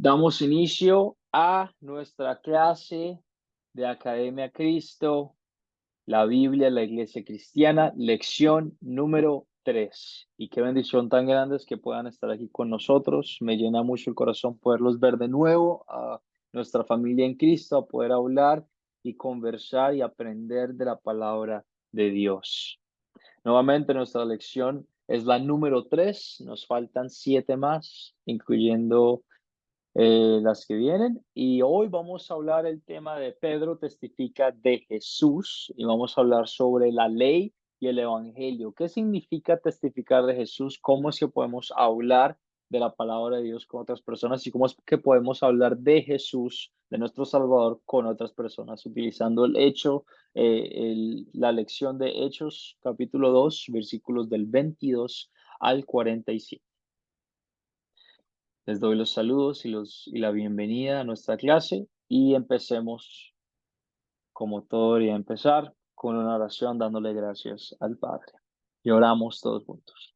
Damos inicio a nuestra clase de Academia Cristo, la Biblia, la Iglesia Cristiana, lección número 3. Y qué bendición tan grande es que puedan estar aquí con nosotros. Me llena mucho el corazón poderlos ver de nuevo, a nuestra familia en Cristo, a poder hablar y conversar y aprender de la palabra de Dios. Nuevamente, nuestra lección es la número 3. Nos faltan 7 más, incluyendo las que vienen. Y hoy vamos a hablar el tema de Pedro testifica de Jesús y vamos a hablar sobre la ley y el evangelio. ¿Qué significa testificar de Jesús? ¿Cómo es que podemos hablar de la palabra de Dios con otras personas? ¿Y cómo es que podemos hablar de Jesús, de nuestro Salvador, con otras personas? Utilizando el hecho, la lección de Hechos, capítulo 2 versículos del 22 al 47. Les doy los saludos y la bienvenida a nuestra clase y empecemos, como todo debería empezar, con una oración dándole gracias al Padre. Y oramos todos juntos.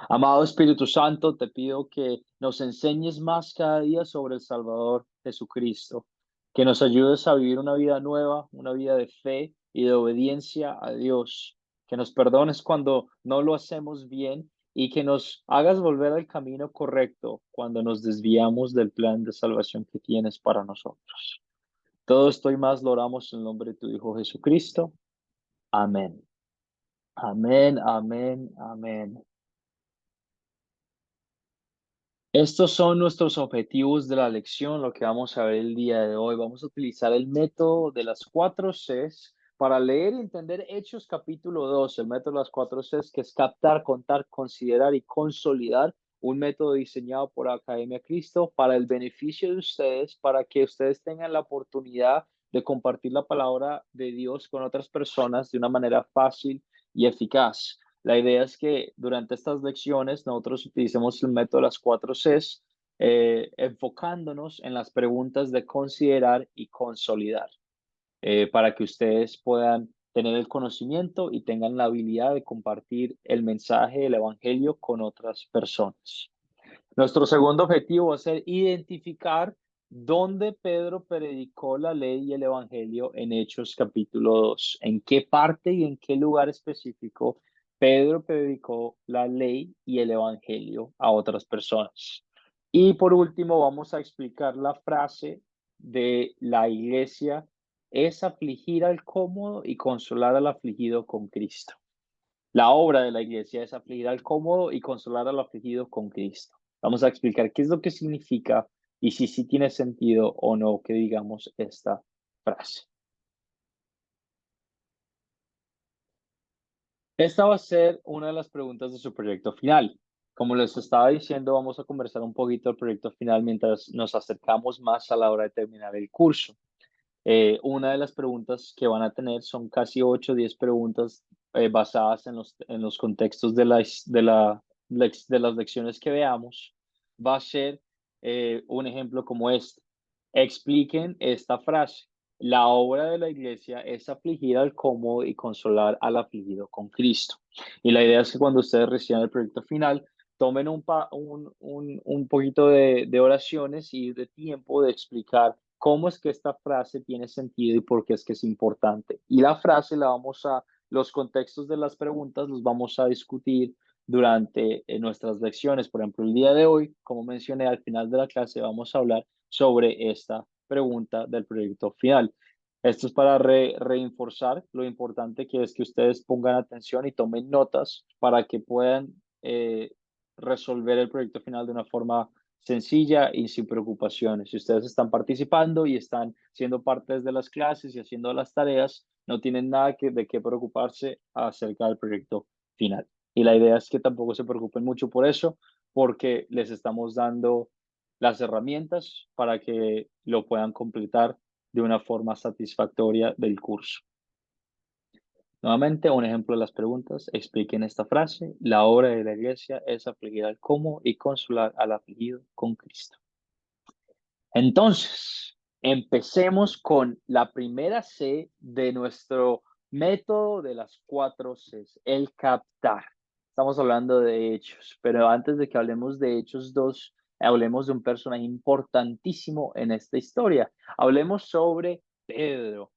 Amado Espíritu Santo, te pido que nos enseñes más cada día sobre el Salvador Jesucristo, que nos ayudes a vivir una vida nueva, una vida de fe y de obediencia a Dios, que nos perdones cuando no lo hacemos bien y que nos hagas volver al camino correcto cuando nos desviamos del plan de salvación que tienes para nosotros. Todo esto y más lo oramos en el nombre de tu Hijo Jesucristo. Amén. Amén, amén, amén. Estos son nuestros objetivos de la lección, lo que vamos a ver el día de hoy. Vamos a utilizar el método de las 4 Cs para leer y entender Hechos capítulo 2. El método de las 4 Cs, que es captar, contar, considerar y consolidar. Un método diseñado por Academia Cristo para el beneficio de ustedes, para que ustedes tengan la oportunidad de compartir la palabra de Dios con otras personas de una manera fácil y eficaz. La idea es que durante estas lecciones nosotros utilicemos el método de las 4 Cs, enfocándonos en las preguntas de considerar y consolidar, para que ustedes puedan tener el conocimiento y tengan la habilidad de compartir el mensaje del Evangelio con otras personas. Nuestro segundo objetivo va a ser identificar dónde Pedro predicó la ley y el Evangelio en Hechos capítulo 2. En qué parte y en qué lugar específico Pedro predicó la ley y el Evangelio a otras personas. Y por último, vamos a explicar la frase de la iglesia: es afligir al cómodo y consolar al afligido con Cristo. La obra de la iglesia es afligir al cómodo y consolar al afligido con Cristo. Vamos a explicar qué es lo que significa y si sí tiene sentido o no que digamos esta frase. Esta va a ser una de las preguntas de su proyecto final. Como les estaba diciendo, vamos a conversar un poquito del proyecto final mientras nos acercamos más a la hora de terminar el curso. Una de las preguntas que van a tener son casi 8 o 10 preguntas basadas en los contextos de las lecciones que veamos. Va a ser un ejemplo como este. Expliquen esta frase. La obra de la iglesia es afligir al cómodo y consolar al afligido con Cristo. Y la idea es que cuando ustedes reciban el proyecto final, tomen un poquito de oraciones y de tiempo de explicar cómo es que esta frase tiene sentido y por qué es que es importante. Y la frase los contextos de las preguntas los vamos a discutir durante nuestras lecciones. Por ejemplo, el día de hoy, como mencioné al final de la clase, vamos a hablar sobre esta pregunta del proyecto final. Esto es para reforzar lo importante que es que ustedes pongan atención y tomen notas para que puedan resolver el proyecto final de una forma sencilla y sin preocupaciones. Si ustedes están participando y están siendo partes de las clases y haciendo las tareas, no tienen nada de qué preocuparse acerca del proyecto final. Y la idea es que tampoco se preocupen mucho por eso, porque les estamos dando las herramientas para que lo puedan completar de una forma satisfactoria del curso. Nuevamente, un ejemplo de las preguntas. Expliquen esta frase. La obra de la iglesia es afligir al cómodo y consolar al afligido con Cristo. Entonces, empecemos con la primera C de nuestro método de las 4 Cs, el captar. Estamos hablando de hechos, pero antes de que hablemos de Hechos 2, hablemos de un personaje importantísimo en esta historia. Hablemos sobre Pedro.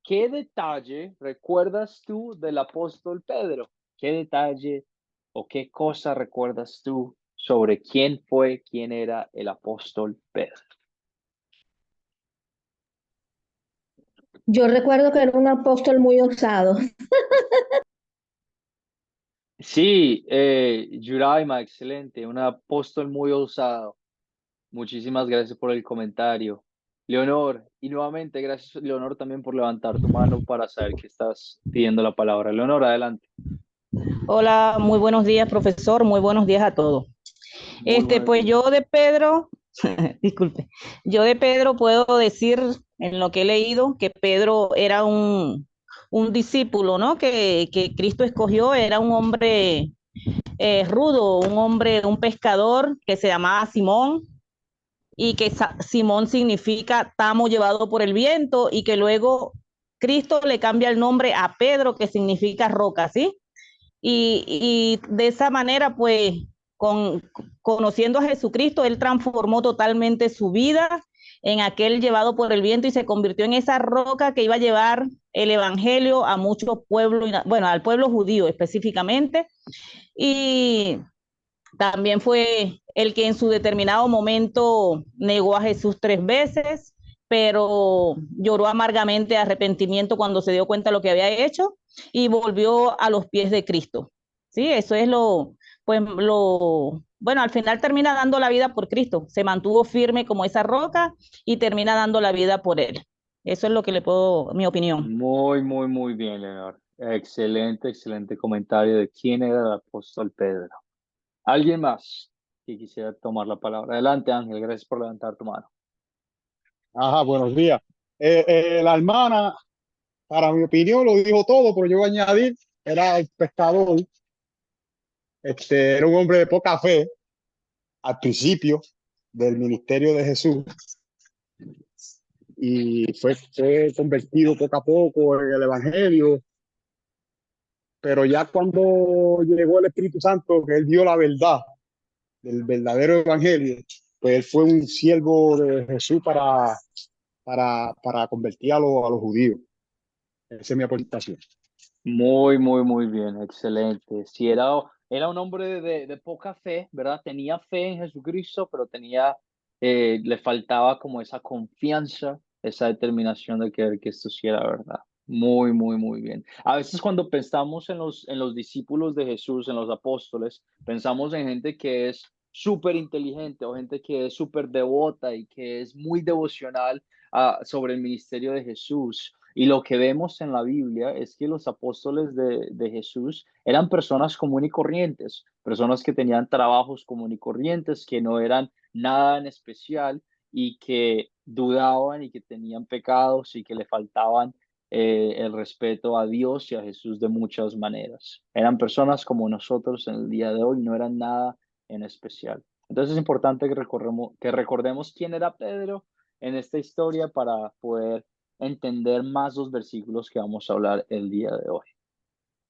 ¿Qué detalle recuerdas tú del apóstol Pedro? ¿Qué detalle o qué cosa recuerdas tú sobre quién era el apóstol Pedro? Yo recuerdo que era un apóstol muy osado. Sí, Yuraima, excelente, un apóstol muy osado. Muchísimas gracias por el comentario. Leonor, y nuevamente gracias, Leonor, también por levantar tu mano para saber que estás pidiendo la palabra. Leonor, adelante. Hola, muy buenos días, profesor. Muy buenos días a todos. Muy buenos Pues días. yo de Pedro, disculpe, yo de Pedro puedo decir en lo que he leído que Pedro era un discípulo, ¿no? Que Cristo escogió, era un hombre rudo, un hombre, un pescador que se llamaba Simón y que Simón significa tamo llevado por el viento y que luego Cristo le cambia el nombre a Pedro, que significa roca, ¿sí? Y de esa manera, pues, con, conociendo a Jesucristo, él transformó totalmente su vida en aquel llevado por el viento y se convirtió en esa roca que iba a llevar el evangelio a muchos pueblos, bueno, al pueblo judío específicamente. Y también fue el que en su determinado momento negó a Jesús 3 veces, pero lloró amargamente de arrepentimiento cuando se dio cuenta de lo que había hecho y volvió a los pies de Cristo. Sí, eso es bueno, al final termina dando la vida por Cristo. Se mantuvo firme como esa roca y termina dando la vida por él. Eso es lo que le puedo, mi opinión. Muy, muy, muy bien, Leonor. Excelente, excelente comentario de quién era el apóstol Pedro. ¿Alguien más que quisiera tomar la palabra? Adelante, Ángel, gracias por levantar tu mano. Ajá, buenos días. La hermana, para mi opinión, lo dijo todo, pero yo voy a añadir, era el pescador, era un hombre de poca fe al principio del ministerio de Jesús y fue convertido poco a poco en el Evangelio, pero ya cuando llegó el Espíritu Santo, que él dio la verdad del verdadero Evangelio, pues él fue un siervo de Jesús para convertir a los judíos. Esa es mi aportación. Muy, muy, muy bien, excelente. Sí, era un hombre de poca fe, ¿verdad? Tenía fe en Jesucristo, pero le faltaba como esa confianza, esa determinación de querer que esto sí era verdad. Muy, muy, muy bien. A veces cuando pensamos en los discípulos de Jesús, en los apóstoles, pensamos en gente que es súper inteligente o gente que es súper devota y que es muy devocional sobre el ministerio de Jesús. Y lo que vemos en la Biblia es que los apóstoles de Jesús eran personas común y corrientes, personas que tenían trabajos común y corrientes, que no eran nada en especial y que dudaban y que tenían pecados y que le faltaban el respeto a Dios y a Jesús de muchas maneras. Eran personas como nosotros en el día de hoy, no eran nada en especial. Entonces es importante que recordemos quién era Pedro en esta historia para poder entender más los versículos que vamos a hablar el día de hoy.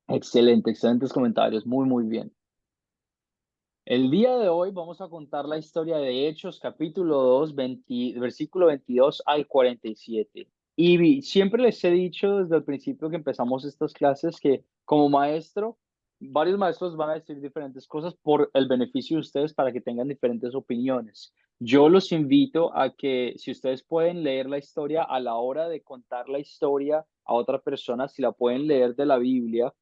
Excelente, excelentes comentarios, muy, muy bien. El día de hoy vamos a contar la historia de Hechos, capítulo 2, versículo 22 al 47. Siempre les he dicho desde el principio que empezamos estas clases que como maestro, varios maestros van a decir diferentes cosas por el beneficio de ustedes para que tengan diferentes opiniones. Yo los invito a que si ustedes pueden leer la historia a la hora de contar la historia a otra persona, si la pueden leer de la Biblia,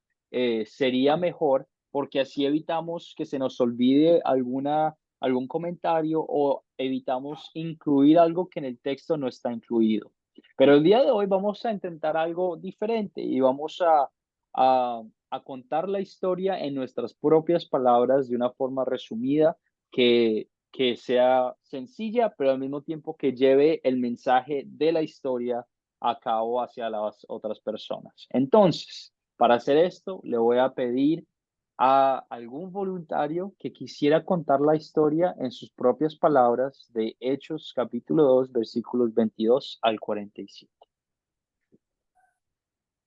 sería mejor porque así evitamos que se nos olvide algún comentario o evitamos incluir algo que en el texto no está incluido. Pero el día de hoy vamos a intentar algo diferente y vamos a contar la historia en nuestras propias palabras de una forma resumida que sea sencilla, pero al mismo tiempo que lleve el mensaje de la historia a cabo hacia las otras personas. Entonces, para hacer esto, le voy a pedir a algún voluntario que quisiera contar la historia en sus propias palabras de Hechos capítulo 2 versículos 22 al 47.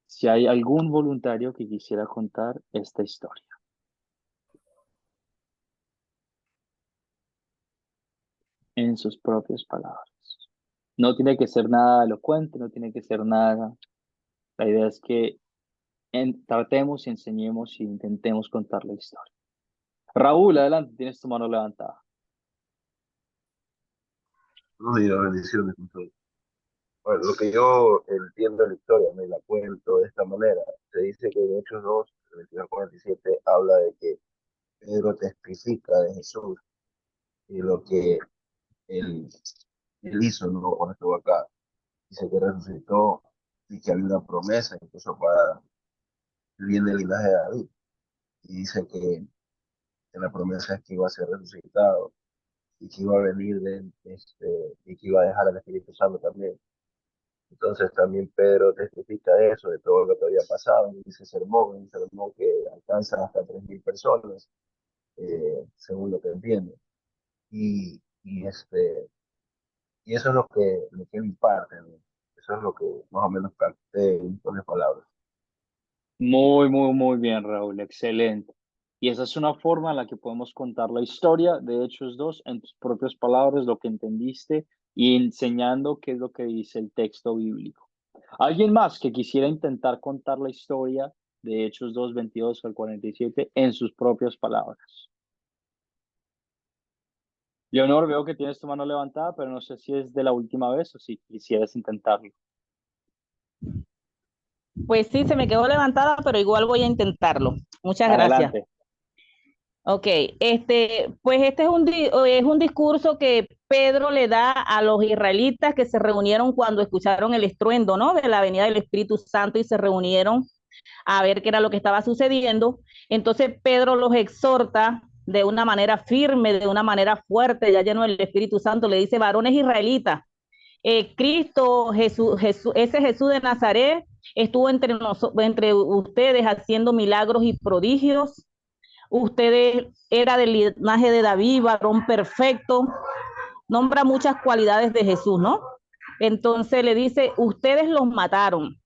Si hay algún voluntario que quisiera contar esta historia. en sus propias palabras. No tiene que ser nada elocuente, no tiene que ser nada. La idea es que tratemos y enseñemos y intentemos contar la historia. Raúl, adelante, tienes tu mano levantada. No digo bendiciones con todo. Bueno, lo que yo entiendo de la historia, me la cuento de esta manera. Se dice que en Hechos 2, 22-47, habla de que Pedro testifica de Jesús y lo que él, él hizo, ¿no? Cuando estuvo acá. Dice que resucitó y que había una promesa incluso para el bien del linaje de David. Y dice que la promesa es que iba a ser resucitado y que iba a venir y que iba a dejar al Espíritu Santo también. Entonces también Pedro testifica de eso, de todo lo que había pasado en ese sermón, un sermón que alcanza hasta 3.000 personas, según lo que entiendo. Y, y, este, y eso es lo que él imparte, ¿no? Eso es lo que más o menos capté en pocas palabras. Muy bien, Raúl, excelente. Y esa es una forma en la que podemos contar la historia de Hechos 2 en tus propias palabras, lo que entendiste y enseñando qué es lo que dice el texto bíblico. ¿Alguien más que quisiera intentar contar la historia de Hechos 2, 22 al 47 en sus propias palabras? Leonor, veo que tienes tu mano levantada, pero no sé si es de la última vez o si quisieras intentarlo. Pues sí, se me quedó levantada, pero igual voy a intentarlo. Muchas gracias. Adelante. Ok, pues este es un discurso que Pedro le da a los israelitas que se reunieron cuando escucharon el estruendo, ¿no? De la venida del Espíritu Santo y se reunieron a ver qué era lo que estaba sucediendo. Entonces Pedro los exhorta de una manera firme, de una manera fuerte, ya lleno del Espíritu Santo, le dice: varones israelitas, Cristo, ese Jesús de Nazaret estuvo entre ustedes haciendo milagros y prodigios. Ustedes era del linaje de David, varón perfecto. Nombra muchas cualidades de Jesús, ¿no? Entonces le dice: ustedes los mataron.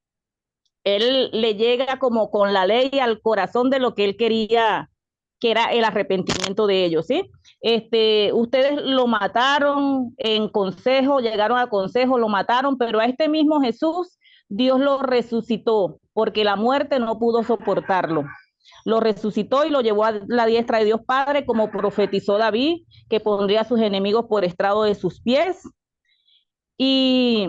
Él le llega como con la ley al corazón de lo que él quería, que era el arrepentimiento de ellos, ¿sí? Ustedes lo mataron en consejo, llegaron a consejo, lo mataron, pero a este mismo Jesús Dios lo resucitó, porque la muerte no pudo soportarlo. Lo resucitó y lo llevó a la diestra de Dios Padre, como profetizó David, que pondría a sus enemigos por estrado de sus pies. Y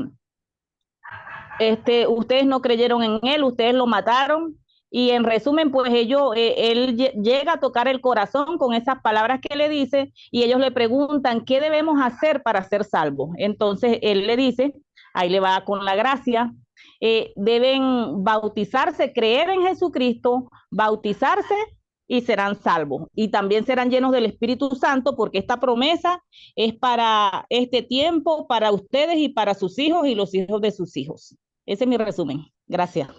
ustedes no creyeron en él, ustedes lo mataron. Y en resumen, pues él llega a tocar el corazón con esas palabras que le dice, y ellos le preguntan: ¿qué debemos hacer para ser salvos? Entonces él le dice, ahí le va con la gracia: deben bautizarse, creer en Jesucristo, bautizarse y serán salvos. Y también serán llenos del Espíritu Santo, porque esta promesa es para este tiempo, para ustedes y para sus hijos y los hijos de sus hijos. Ese es mi resumen. Gracias.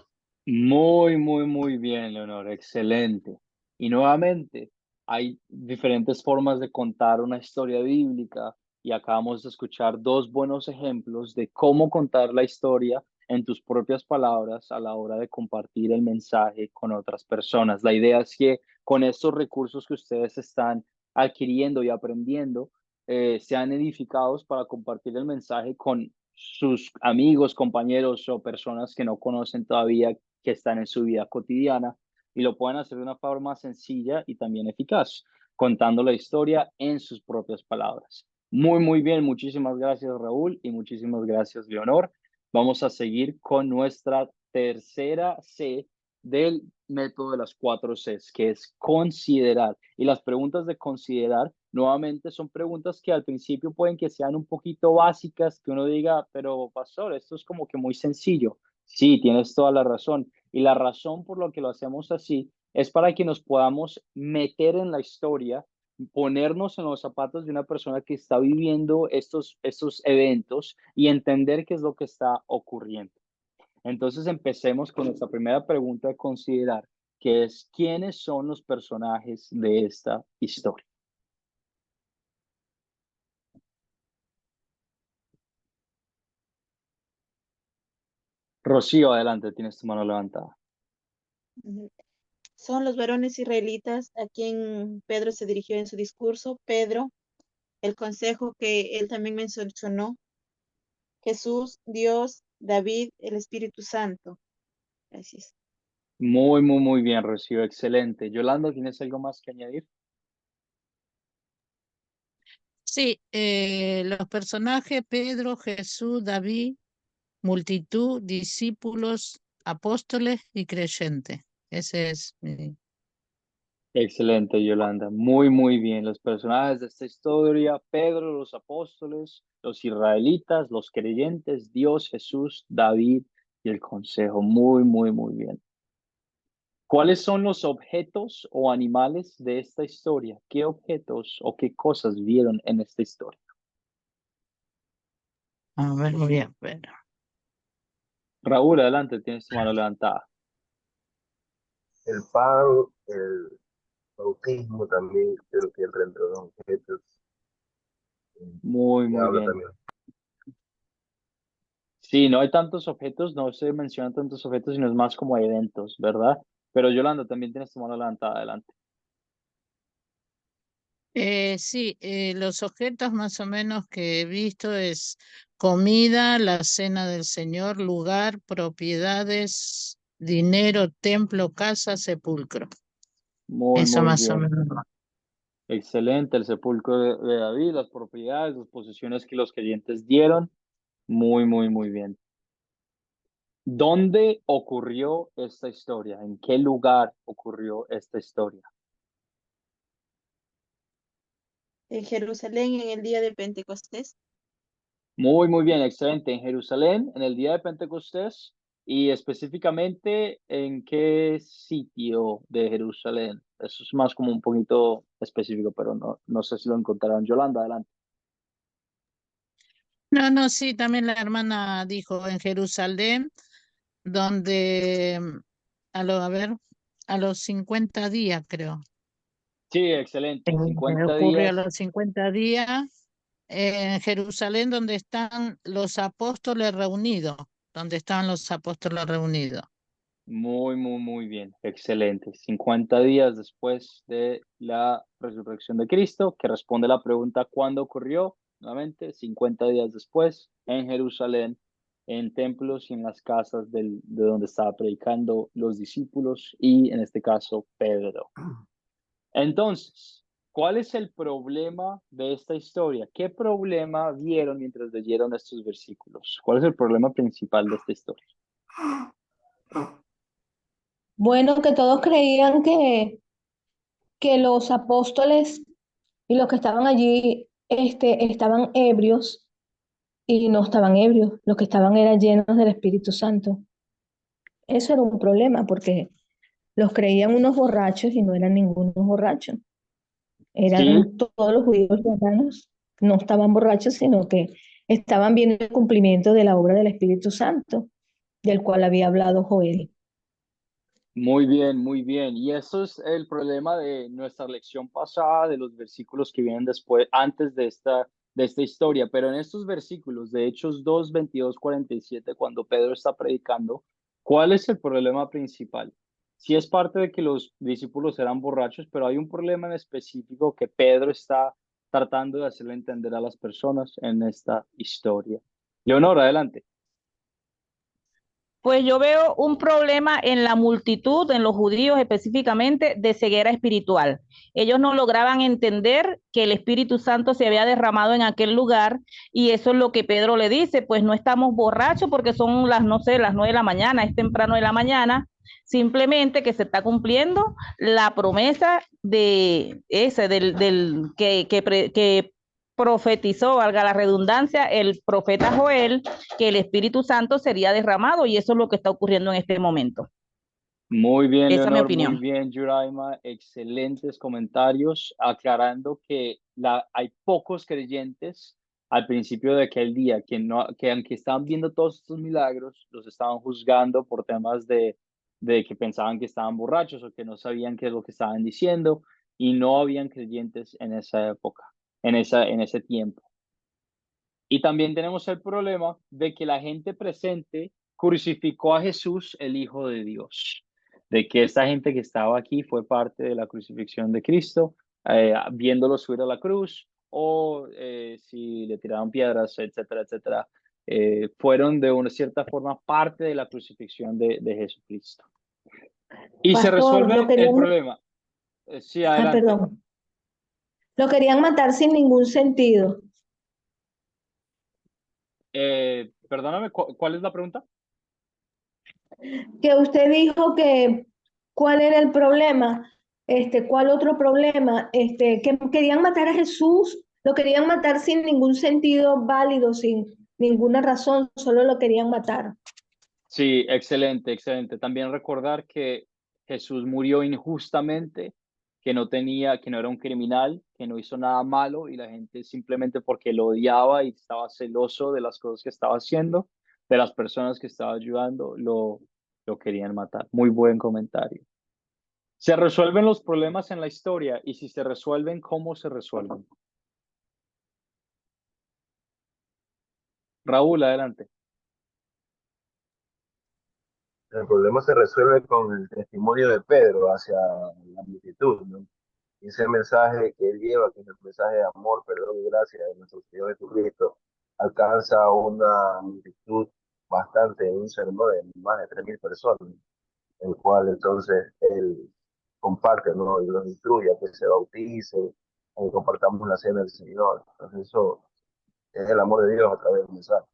Muy bien, Leonor, excelente. Y nuevamente, hay diferentes formas de contar una historia bíblica y acabamos de escuchar dos buenos ejemplos de cómo contar la historia en tus propias palabras a la hora de compartir el mensaje con otras personas. La idea es que con estos recursos que ustedes están adquiriendo y aprendiendo, sean edificados para compartir el mensaje con sus amigos, compañeros o personas que no conocen todavía, que están en su vida cotidiana, y lo pueden hacer de una forma sencilla y también eficaz, contando la historia en sus propias palabras. Muy bien, muchísimas gracias, Raúl, y muchísimas gracias, Leonor. Vamos a seguir con nuestra tercera C del método de las 4 Cs, que es considerar. Y las preguntas de considerar, nuevamente, son preguntas que al principio pueden que sean un poquito básicas, que uno diga: pero pastor, esto es como que muy sencillo. Sí, tienes toda la razón. Y la razón por lo que lo hacemos así es para que nos podamos meter en la historia, ponernos en los zapatos de una persona que está viviendo estos eventos y entender qué es lo que está ocurriendo. Entonces empecemos con nuestra primera pregunta de considerar, que es: ¿quiénes son los personajes de esta historia? Rocío, adelante, tienes tu mano levantada. Son los varones israelitas a quien Pedro se dirigió en su discurso. Pedro el consejo que él también mencionó. Jesús, Dios, David, el Espíritu Santo. Gracias. Muy bien, Rocío, excelente. Yolanda, ¿tienes algo más que añadir? Sí, los personajes Pedro, Jesús, David, multitud, discípulos, apóstoles y creyentes. Ese es mi... Excelente, Yolanda. Muy bien. Los personajes de esta historia, Pedro, los apóstoles, los israelitas, los creyentes, Dios, Jesús, David y el consejo. Muy bien. ¿Cuáles son los objetos o animales de esta historia? ¿Qué objetos o qué cosas vieron en esta historia? A ver, voy a ver. Raúl, adelante, tienes tu mano levantada. El pan, el bautismo también, creo que entra entre los objetos. Muy Se habla bien. también. Sí, no hay tantos objetos, no se mencionan tantos objetos, sino es más como eventos, ¿verdad? Pero Yolanda, también tienes tu mano levantada, adelante. Sí, los objetos más o menos que he visto es comida, la cena del Señor, lugar, propiedades, dinero, templo, casa, sepulcro. Eso Muy más o bien. menos. Excelente, el sepulcro de David, las propiedades, las posesiones que los creyentes dieron. Muy bien. ¿Dónde ocurrió esta historia? ¿En qué lugar ocurrió esta historia? En Jerusalén en el día de Pentecostés. Muy bien, excelente. En Jerusalén, en el día de Pentecostés, y específicamente en qué sitio de Jerusalén. Eso es más como un poquito específico, pero no sé si lo encontrarán. Yolanda, adelante. No, sí, también la hermana dijo en Jerusalén, donde a los 50 días, creo. Sí, excelente. 50 Ocurrió a días. los 50 días en Jerusalén, donde están los apóstoles reunidos, donde estaban los apóstoles reunidos. Muy bien, excelente. 50 días después de la resurrección de Cristo, que responde la pregunta ¿cuándo ocurrió? Nuevamente, 50 días después, en Jerusalén, en templos y en las casas de donde estaba predicando los discípulos y en este caso Pedro. Entonces, ¿cuál es el problema de esta historia? ¿Qué problema vieron mientras leyeron estos versículos? ¿Cuál es el problema principal de esta historia? Bueno, que todos creían que los apóstoles y los que estaban allí estaban ebrios y no estaban ebrios, los que estaban eran llenos del Espíritu Santo. Eso era un problema porque los creían unos borrachos y no eran ningunos borrachos. Sí, Eran todos los judíos hermanos, no estaban borrachos, sino que estaban viendo el cumplimiento de la obra del Espíritu Santo, del cual había hablado Joel. muy bien. Y eso es el problema de nuestra lección pasada, de los versículos que vienen después, antes de esta historia. Pero en estos versículos de Hechos 2, 22, 47, cuando Pedro está predicando, ¿cuál es el problema principal? Sí es parte de que los discípulos eran borrachos, pero hay un problema en específico que Pedro está tratando de hacerle entender a las personas en esta historia. Leonor, adelante. Pues yo veo un problema en la multitud, en los judíos específicamente, de ceguera espiritual. Ellos no lograban entender que el Espíritu Santo se había derramado en aquel lugar y eso es lo que Pedro le dice, pues no estamos borrachos porque son las, no sé, las 9 de la mañana, es temprano de la mañana, simplemente que se está cumpliendo la promesa de ese, que profetizó, valga la redundancia, el profeta Joel, que el Espíritu Santo sería derramado y eso es lo que está ocurriendo en este momento. Muy bien, Esa es mi Leonor, muy opinión. bien, Yuraima, excelentes comentarios, aclarando que hay pocos creyentes al principio de aquel día que aunque estaban viendo todos estos milagros, los estaban juzgando por temas de que pensaban que estaban borrachos o que no sabían qué es lo que estaban diciendo y no habían creyentes en esa época, en ese tiempo. Y también tenemos el problema de que la gente presente crucificó a Jesús, el Hijo de Dios, de que esta gente que estaba aquí fue parte de la crucifixión de Cristo, viéndolo subir a la cruz, o si le tiraron piedras, etcétera, etcétera, fueron de una cierta forma parte de la crucifixión de Jesucristo. Y se Pastor, resuelve el problema. Sí, adelante. perdón. Lo querían matar sin ningún sentido. Perdóname, ¿cuál es la pregunta? Que usted dijo que cuál era el problema, cuál otro problema, que querían matar a Jesús, lo querían matar sin ningún sentido válido, sin ninguna razón, solo lo querían matar. Sí, excelente, excelente. También recordar que Jesús murió injustamente, que no era un criminal, que no hizo nada malo y la gente simplemente porque lo odiaba y estaba celoso de las cosas que estaba haciendo, de las personas que estaba ayudando, lo querían matar. Muy buen comentario. Se resuelven los problemas en la historia y si se resuelven, ¿cómo se resuelven? Raúl, adelante. El problema se resuelve con el testimonio de Pedro hacia la multitud, ¿no? Y ese mensaje que él lleva, que es el mensaje de amor, perdón y gracia de nuestro Señor Jesucristo, alcanza una multitud bastante, un sermón de más de 3.000 personas, el cual entonces él comparte, ¿no? Y los instruye a que se bauticen, a que compartamos la cena del Señor. Entonces eso es el amor de Dios a través del mensaje.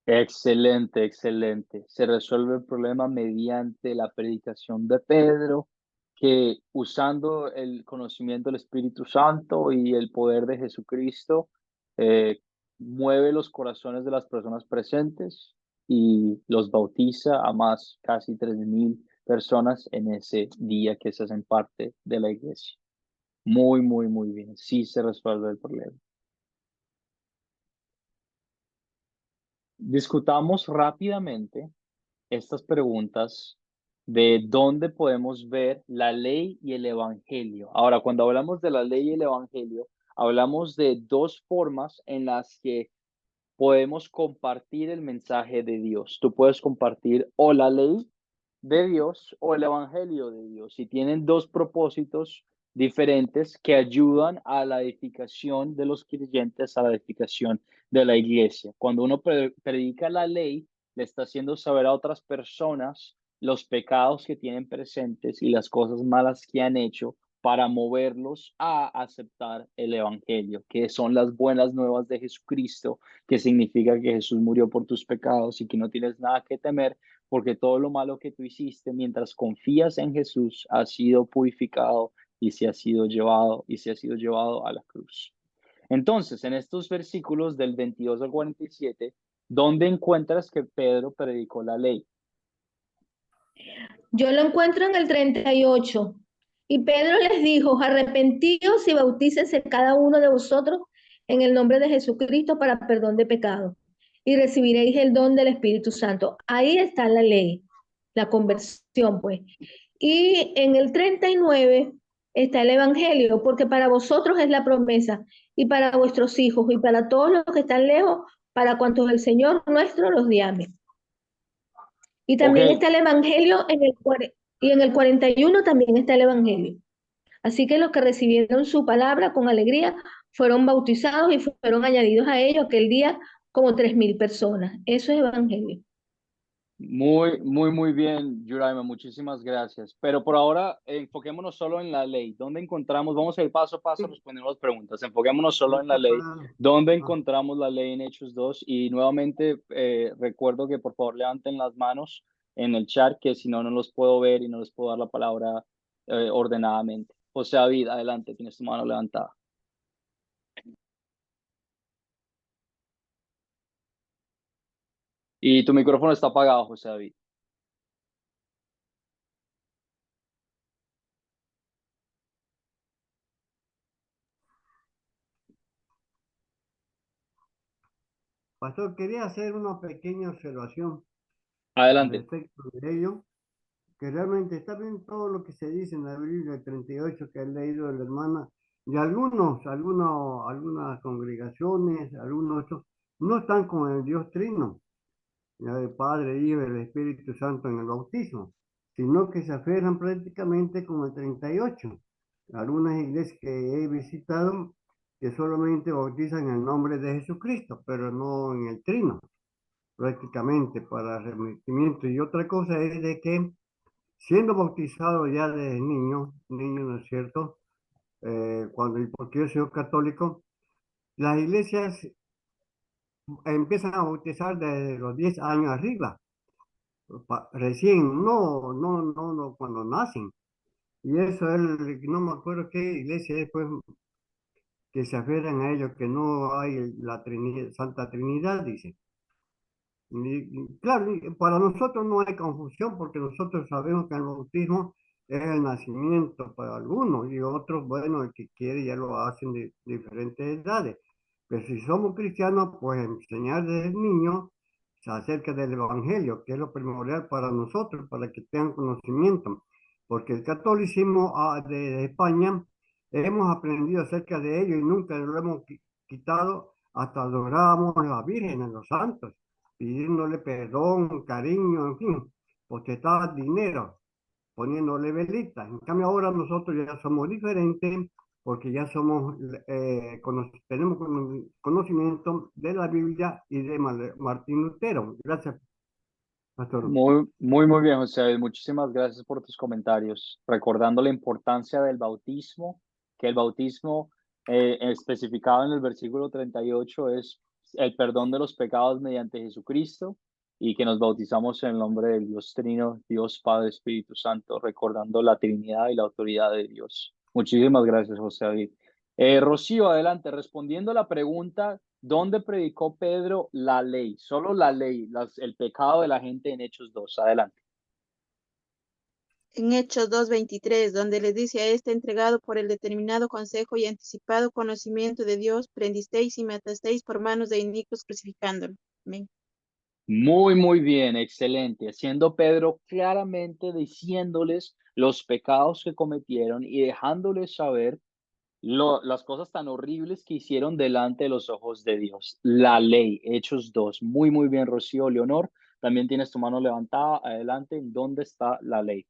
Excelente, excelente. Se resuelve el problema mediante la predicación de Pedro, que usando el conocimiento del Espíritu Santo y el poder de Jesucristo, eh, mueve los corazones de las personas presentes y los bautiza a más, casi 3.000 personas en ese día que se hacen parte de la iglesia. Muy, muy, muy bien. Sí se resuelve el problema. Discutamos rápidamente estas preguntas de dónde podemos ver la ley y el evangelio. Ahora, cuando hablamos de la ley y el evangelio, hablamos de dos formas en las que podemos compartir el mensaje de Dios. Tú puedes compartir o la ley de Dios o el evangelio de Dios y tienen dos propósitos diferentes que ayudan a la edificación de los creyentes, a la edificación de la iglesia. Cuando uno predica la ley, le está haciendo saber a otras personas los pecados que tienen presentes y las cosas malas que han hecho para moverlos a aceptar el evangelio, que son las buenas nuevas de Jesucristo, que significa que Jesús murió por tus pecados y que no tienes nada que temer porque todo lo malo que tú hiciste mientras confías en Jesús ha sido purificado y se ha sido llevado a la cruz. Entonces, en estos versículos del 22 al 47, ¿dónde encuentras que Pedro predicó la ley? Yo lo encuentro en el 38. Y Pedro les dijo, arrepentíos y bautícense cada uno de vosotros en el nombre de Jesucristo para perdón de pecados y recibiréis el don del Espíritu Santo. Ahí está la ley, la conversión, pues. Y en el 39 está el Evangelio, porque para vosotros es la promesa, y para vuestros hijos, y para todos los que están lejos, para cuantos el Señor nuestro los llame. Y también Ok, está el Evangelio y en el 41 también está el Evangelio. Así que los que recibieron su palabra con alegría fueron bautizados y fueron añadidos a ellos aquel día como 3.000 personas. Eso es Evangelio. muy, muy, muy bien, Yuraima, muchísimas gracias. Pero por ahora, enfoquémonos solo en la ley. ¿Dónde encontramos? Vamos a ir paso a paso respondiendo las preguntas. Enfoquémonos solo en la ley. ¿Dónde encontramos la ley en Hechos 2? Y nuevamente, recuerdo que por favor levanten las manos en el chat, que si no, no los puedo ver y no les puedo dar la palabra ordenadamente. José David, adelante, tienes tu mano levantada. Y tu micrófono está apagado, José David. Pastor, quería hacer una pequeña observación al Adelante. respecto de ello, que realmente está bien todo lo que se dice en la Biblia 38 que he leído de la hermana, y algunas congregaciones, algunos otros, no están con el Dios Trino, ya el Padre, Hijo y el Espíritu Santo en el bautismo, sino que se aferran prácticamente con el 38. Algunas iglesias que he visitado que solamente bautizan en el nombre de Jesucristo, pero no en el trino, prácticamente para arrepentimiento. Y otra cosa es de que siendo bautizado ya de niño, ¿no es cierto? Porque yo soy católico, las iglesias empiezan a bautizar desde los 10 años arriba, recién, no, cuando nacen. Y eso es, no me acuerdo qué iglesia después que se aferran a ello, que no hay la Trinidad, Santa Trinidad, dice. Claro, para nosotros no hay confusión porque nosotros sabemos que el bautismo es el nacimiento para algunos y otros, bueno, el que quiere ya lo hacen de diferentes edades. Pero si somos cristianos, pues enseñar desde niños acerca del Evangelio, que es lo primordial para nosotros, para que tengan conocimiento. Porque el catolicismo de España, hemos aprendido acerca de ello y nunca lo hemos quitado, hasta adorábamos a la Virgen, a los santos pidiéndole perdón, cariño, en fin, porque estaba dinero, poniéndole velitas. En cambio ahora nosotros ya somos diferentes porque ya somos, tenemos conocimiento de la Biblia y de Martín Lutero. Gracias, pastor. Muy bien, José David. Muchísimas gracias por tus comentarios. Recordando la importancia del bautismo, que el bautismo especificado en el versículo 38 es el perdón de los pecados mediante Jesucristo y que nos bautizamos en el nombre del Dios Trino, Dios Padre, Espíritu Santo, recordando la Trinidad y la autoridad de Dios. Muchísimas gracias, José David. Rocío, adelante, respondiendo a la pregunta, ¿dónde predicó Pedro la ley? Solo la ley, el pecado de la gente en Hechos 2. Adelante. En Hechos 2:23, donde les dice a este entregado por el determinado consejo y anticipado conocimiento de Dios, prendisteis y matasteis por manos de inicuos crucificándolo. Amén. Muy bien, excelente. Siendo Pedro claramente diciéndoles los pecados que cometieron y dejándoles saber las cosas tan horribles que hicieron delante de los ojos de Dios. La ley, Hechos 2. Muy bien, Rocío. Leonor, también tienes tu mano levantada. Adelante, ¿en dónde está la ley?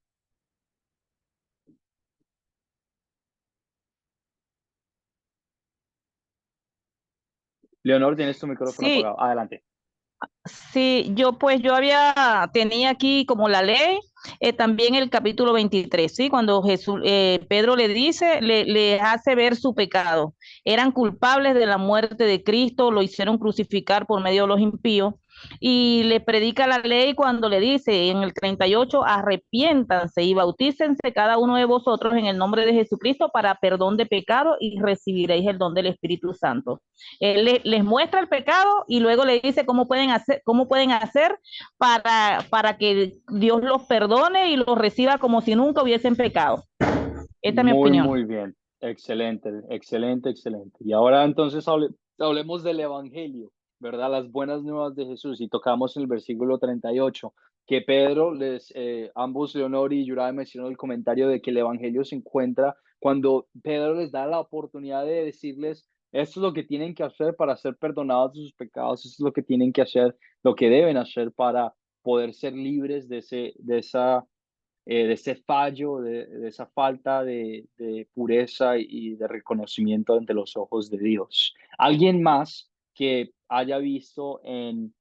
Leonor, tienes tu micrófono Sí, apagado. Adelante. sí, tenía aquí como la ley, también el capítulo 23, ¿sí? Cuando Pedro le dice, le hace ver su pecado. Eran culpables de la muerte de Cristo, lo hicieron crucificar por medio de los impíos, y le predica la ley cuando le dice en el 38, arrepiéntanse y bautícense cada uno de vosotros en el nombre de Jesucristo para perdón de pecado y recibiréis el don del Espíritu Santo. Él les muestra el pecado y luego le dice cómo pueden hacer para que Dios los perdone y los reciba como si nunca hubiesen pecado. Esta es mi opinión. Muy bien. Excelente. Y ahora entonces hablemos del Evangelio, ¿verdad? Las buenas nuevas de Jesús. Y tocamos en el versículo 38, que Pedro, ambos, Leonor y Yuraya, mencionaron el comentario de que el Evangelio se encuentra cuando Pedro les da la oportunidad de decirles, esto es lo que tienen que hacer para ser perdonados de sus pecados, esto es lo que tienen que hacer, lo que deben hacer para poder ser libres de ese fallo, de esa falta de pureza y de reconocimiento ante los ojos de Dios. ¿Alguien más que haya visto en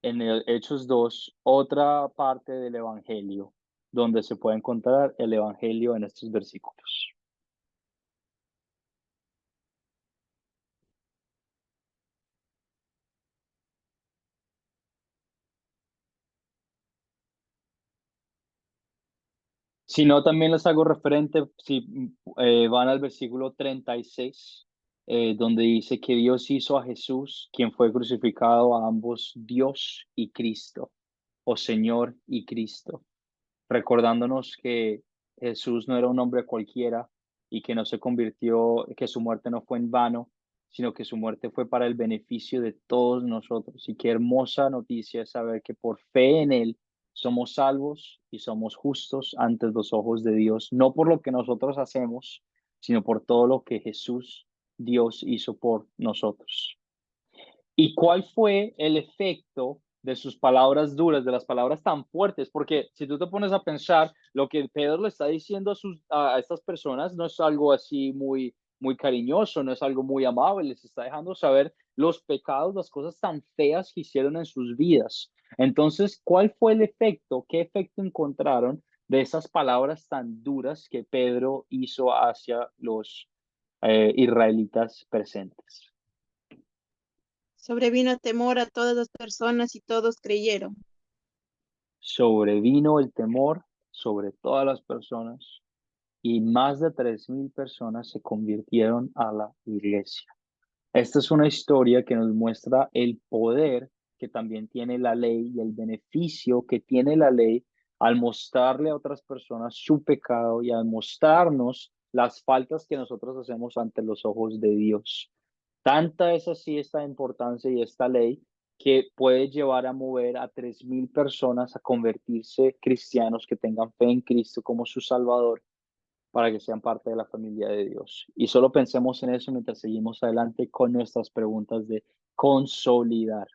el Hechos 2 otra parte del Evangelio donde se puede encontrar el Evangelio en estos versículos? Si no, también les hago referente, si van al versículo 36, donde dice que Dios hizo a Jesús, quien fue crucificado, a ambos Dios y Cristo, o Señor y Cristo, recordándonos que Jesús no era un hombre cualquiera y que no se convirtió, que su muerte no fue en vano, sino que su muerte fue para el beneficio de todos nosotros. Y qué hermosa noticia es saber que por fe en Él somos salvos y somos justos ante los ojos de Dios, no por lo que nosotros hacemos, sino por todo lo que Jesús, Dios, hizo por nosotros. ¿Y cuál fue el efecto de sus palabras duras, de las palabras tan fuertes? Porque si tú te pones a pensar, lo que Pedro le está diciendo a estas personas no es algo así muy muy cariñoso, no es algo muy amable, les está dejando saber los pecados, las cosas tan feas que hicieron en sus vidas. Entonces, ¿cuál fue el efecto? ¿Qué efecto encontraron de esas palabras tan duras que Pedro hizo hacia los israelitas presentes? Sobrevino temor a todas las personas y todos creyeron. Sobrevino el temor sobre todas las personas y más de 3,000 personas se convirtieron a la iglesia. Esta es una historia que nos muestra el poder que también tiene la ley y el beneficio que tiene la ley al mostrarle a otras personas su pecado y al mostrarnos las faltas que nosotros hacemos ante los ojos de Dios. Tanta es así esta importancia y esta ley que puede llevar a mover a 3,000 personas a convertirse cristianos que tengan fe en Cristo como su Salvador para que sean parte de la familia de Dios. Y solo pensemos en eso mientras seguimos adelante con nuestras preguntas de consolidar.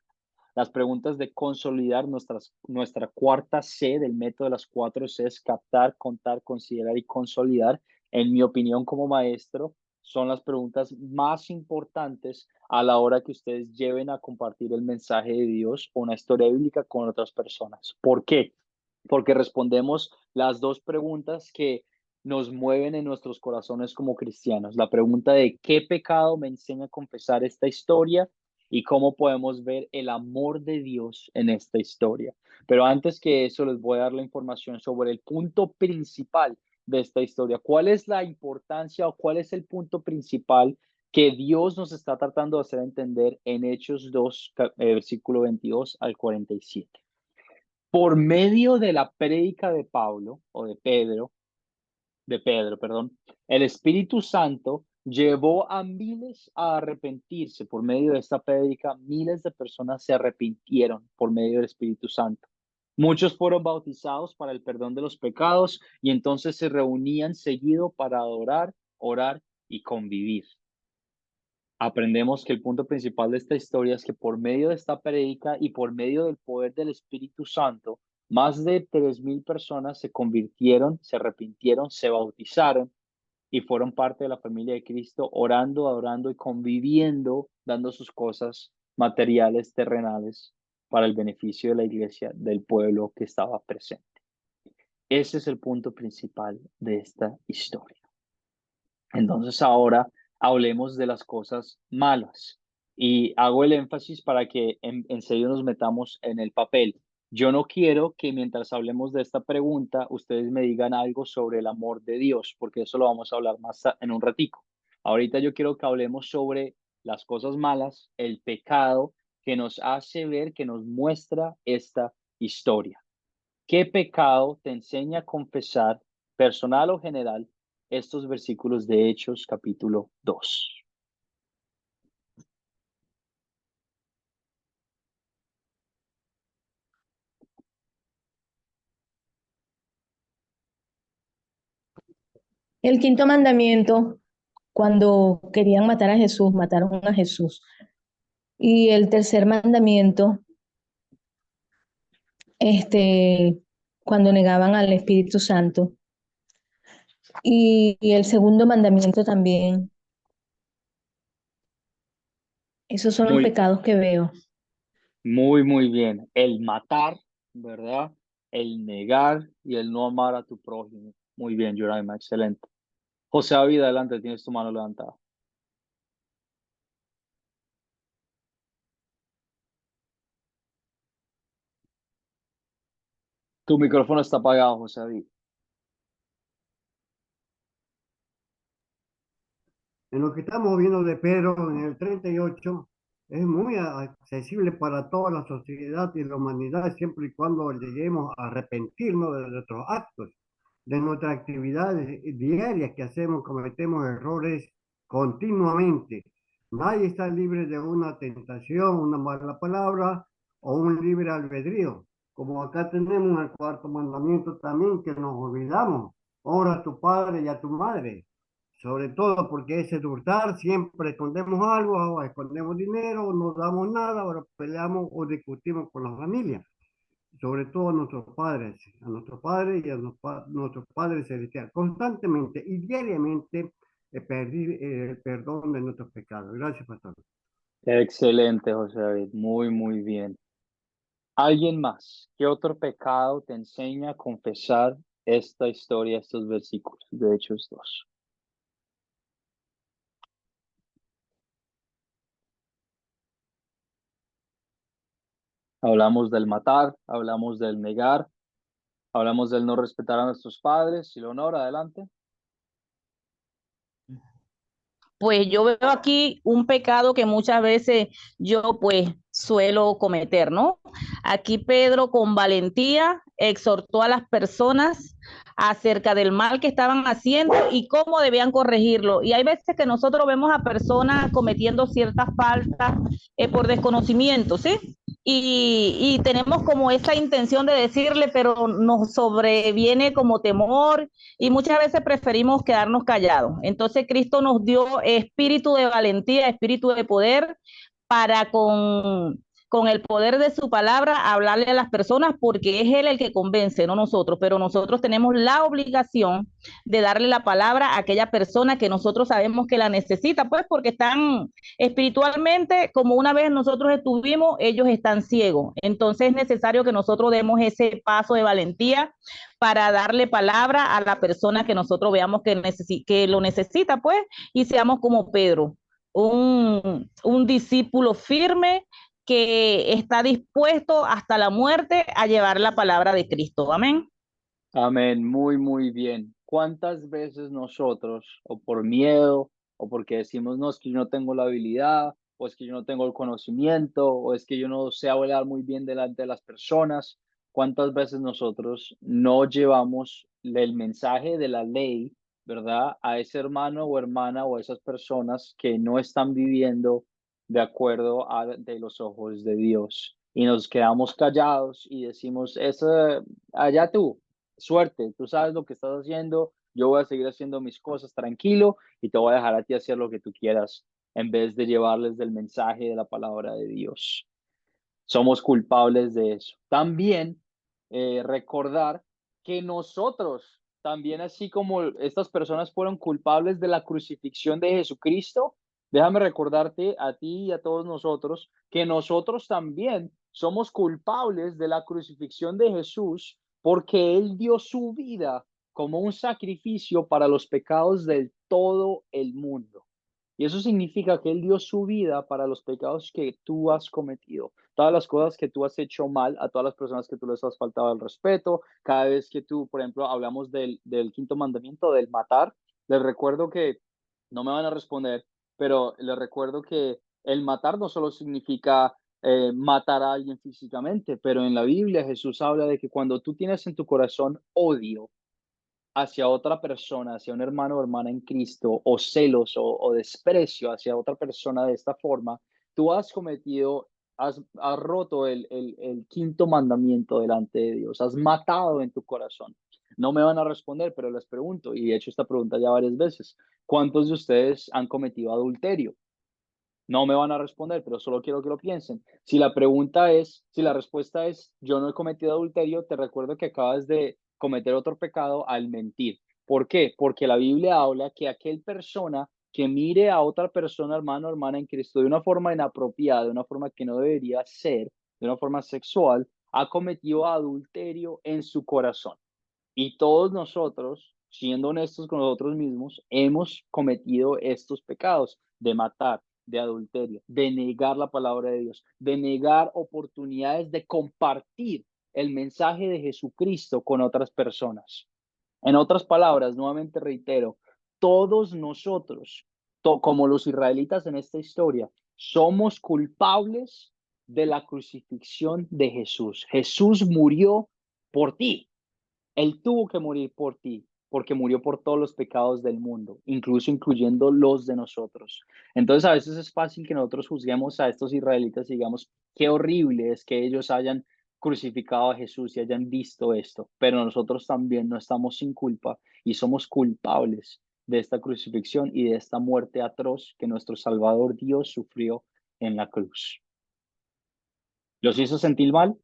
Las preguntas de consolidar nuestra cuarta C del método de las 4 C es captar, contar, considerar y consolidar. En mi opinión como maestro, son las preguntas más importantes a la hora que ustedes lleven a compartir el mensaje de Dios o una historia bíblica con otras personas. ¿Por qué? Porque respondemos las dos preguntas que nos mueven en nuestros corazones como cristianos. La pregunta de qué pecado me enseña a confesar esta historia y cómo podemos ver el amor de Dios en esta historia. Pero antes que eso, les voy a dar la información sobre el punto principal de esta historia. ¿Cuál es la importancia o cuál es el punto principal que Dios nos está tratando de hacer entender en Hechos 2, versículo 22 al 47? Por medio de la prédica de Pablo o de Pedro, perdón, el Espíritu Santo llevó a miles a arrepentirse por medio de esta prédica. Miles de personas se arrepintieron por medio del Espíritu Santo. Muchos fueron bautizados para el perdón de los pecados y entonces se reunían seguido para adorar, orar y convivir. Aprendemos que el punto principal de esta historia es que por medio de esta prédica y por medio del poder del Espíritu Santo, más de 3,000 personas se convirtieron, se arrepintieron, se bautizaron y fueron parte de la familia de Cristo, orando, adorando y conviviendo, dando sus cosas materiales, terrenales, para el beneficio de la iglesia, del pueblo que estaba presente. Ese es el punto principal de esta historia. Entonces ahora hablemos de las cosas malas y hago el énfasis para que en serio nos metamos en el papel. Yo no quiero que mientras hablemos de esta pregunta ustedes me digan algo sobre el amor de Dios, porque eso lo vamos a hablar más en un ratico. Ahorita yo quiero que hablemos sobre las cosas malas, el pecado que nos hace ver, que nos muestra esta historia. ¿Qué pecado te enseña a confesar, personal o general, estos versículos de Hechos capítulo 2? El quinto mandamiento, cuando querían matar a Jesús, mataron a Jesús. Y el tercer mandamiento, cuando negaban al Espíritu Santo. Y el segundo mandamiento también. Esos son los Muy, pecados que veo. muy bien. El matar, ¿verdad? El negar y el no amar a tu prójimo. Muy bien, Yoraima, excelente. José David, adelante, tienes tu mano levantada. Tu micrófono está apagado, José David. En lo que estamos viendo de Pedro en el 38, es muy accesible para toda la sociedad y la humanidad siempre y cuando lleguemos a arrepentirnos de nuestros actos, de nuestras actividades diarias que hacemos, cometemos errores continuamente. Nadie está libre de una tentación, una mala palabra o un libre albedrío. Como acá tenemos el cuarto mandamiento también que nos olvidamos. Honra a tu padre y a tu madre. Sobre todo porque ese hurtar siempre escondemos algo, o escondemos dinero, o no damos nada, o peleamos o discutimos con la familia. Sobre todo a nuestros padres y a nuestros padres celestiales. Constantemente y diariamente pedir el perdón de nuestros pecados. Gracias, pastor. Excelente, José David. Muy, muy bien. ¿Alguien más? ¿Qué otro pecado te enseña a confesar esta historia, estos versículos de Hechos 2? Hablamos del matar, hablamos del negar, hablamos del no respetar a nuestros padres y el honor. Adelante. Pues yo veo aquí un pecado que muchas veces yo pues suelo cometer, ¿no? Aquí Pedro con valentía exhortó a las personas acerca del mal que estaban haciendo y cómo debían corregirlo. Y hay veces que nosotros vemos a personas cometiendo ciertas faltas por desconocimiento, ¿sí? Y tenemos como esa intención de decirle, pero nos sobreviene como temor y muchas veces preferimos quedarnos callados. Entonces Cristo nos dio espíritu de valentía, espíritu de poder para con el poder de su palabra hablarle a las personas porque es Él el que convence, no nosotros, pero nosotros tenemos la obligación de darle la palabra a aquella persona que nosotros sabemos que la necesita, pues porque están espiritualmente, como una vez nosotros estuvimos, ellos están ciegos. Entonces es necesario que nosotros demos ese paso de valentía para darle palabra a la persona que nosotros veamos que lo necesita, pues, y seamos como Pedro, un discípulo firme que está dispuesto hasta la muerte a llevar la palabra de Cristo. Amén. Amén, muy, muy bien. ¿Cuántas veces nosotros, o por miedo, o porque decimos, no, es que yo no tengo la habilidad, o es que yo no tengo el conocimiento, o es que yo no sé hablar muy bien delante de las personas, cuántas veces nosotros no llevamos el mensaje de la ley, ¿verdad? A ese hermano o hermana o a esas personas que no están viviendo de acuerdo a de los ojos de Dios? Y nos quedamos callados y decimos, eso, allá tú, suerte, tú sabes lo que estás haciendo, yo voy a seguir haciendo mis cosas tranquilo y te voy a dejar a ti hacer lo que tú quieras en vez de llevarles del mensaje de la palabra de Dios. Somos culpables de eso. También recordar que nosotros, también así como estas personas fueron culpables de la crucifixión de Jesucristo, déjame recordarte a ti y a todos nosotros que nosotros también somos culpables de la crucifixión de Jesús porque Él dio su vida como un sacrificio para los pecados de todo el mundo. Y eso significa que Él dio su vida para los pecados que tú has cometido, todas las cosas que tú has hecho mal, a todas las personas que tú les has faltado el respeto, cada vez que tú, por ejemplo, hablamos del quinto mandamiento, del matar, les recuerdo que, no me van a responder, pero les recuerdo que el matar no solo significa matar a alguien físicamente, pero en la Biblia Jesús habla de que cuando tú tienes en tu corazón odio hacia otra persona, hacia un hermano o hermana en Cristo, o celos o desprecio hacia otra persona de esta forma, tú has cometido, has roto el quinto mandamiento delante de Dios, has matado en tu corazón. No me van a responder, pero les pregunto, y he hecho esta pregunta ya varias veces, ¿cuántos de ustedes han cometido adulterio? No me van a responder, pero solo quiero que lo piensen. Si la pregunta es, si la respuesta es, yo no he cometido adulterio, te recuerdo que acabas de cometer otro pecado al mentir. ¿Por qué? Porque la Biblia habla que aquel persona que mire a otra persona, hermano o hermana en Cristo, de una forma inapropiada, de una forma que no debería ser, de una forma sexual, ha cometido adulterio en su corazón. Y todos nosotros, siendo honestos con nosotros mismos, hemos cometido estos pecados de matar, de adulterio, de negar la palabra de Dios, de negar oportunidades de compartir el mensaje de Jesucristo con otras personas. En otras palabras, nuevamente reitero, todos nosotros, como los israelitas en esta historia, somos culpables de la crucifixión de Jesús. Jesús murió por ti. Él tuvo que morir por ti, porque murió por todos los pecados del mundo, incluso incluyendo los de nosotros. Entonces, a veces es fácil que nosotros juzguemos a estos israelitas y digamos, qué horrible es que ellos hayan crucificado a Jesús y hayan visto esto, pero nosotros también no estamos sin culpa y somos culpables de esta crucifixión y de esta muerte atroz que nuestro Salvador Dios sufrió en la cruz. ¿Los hizo sentir mal?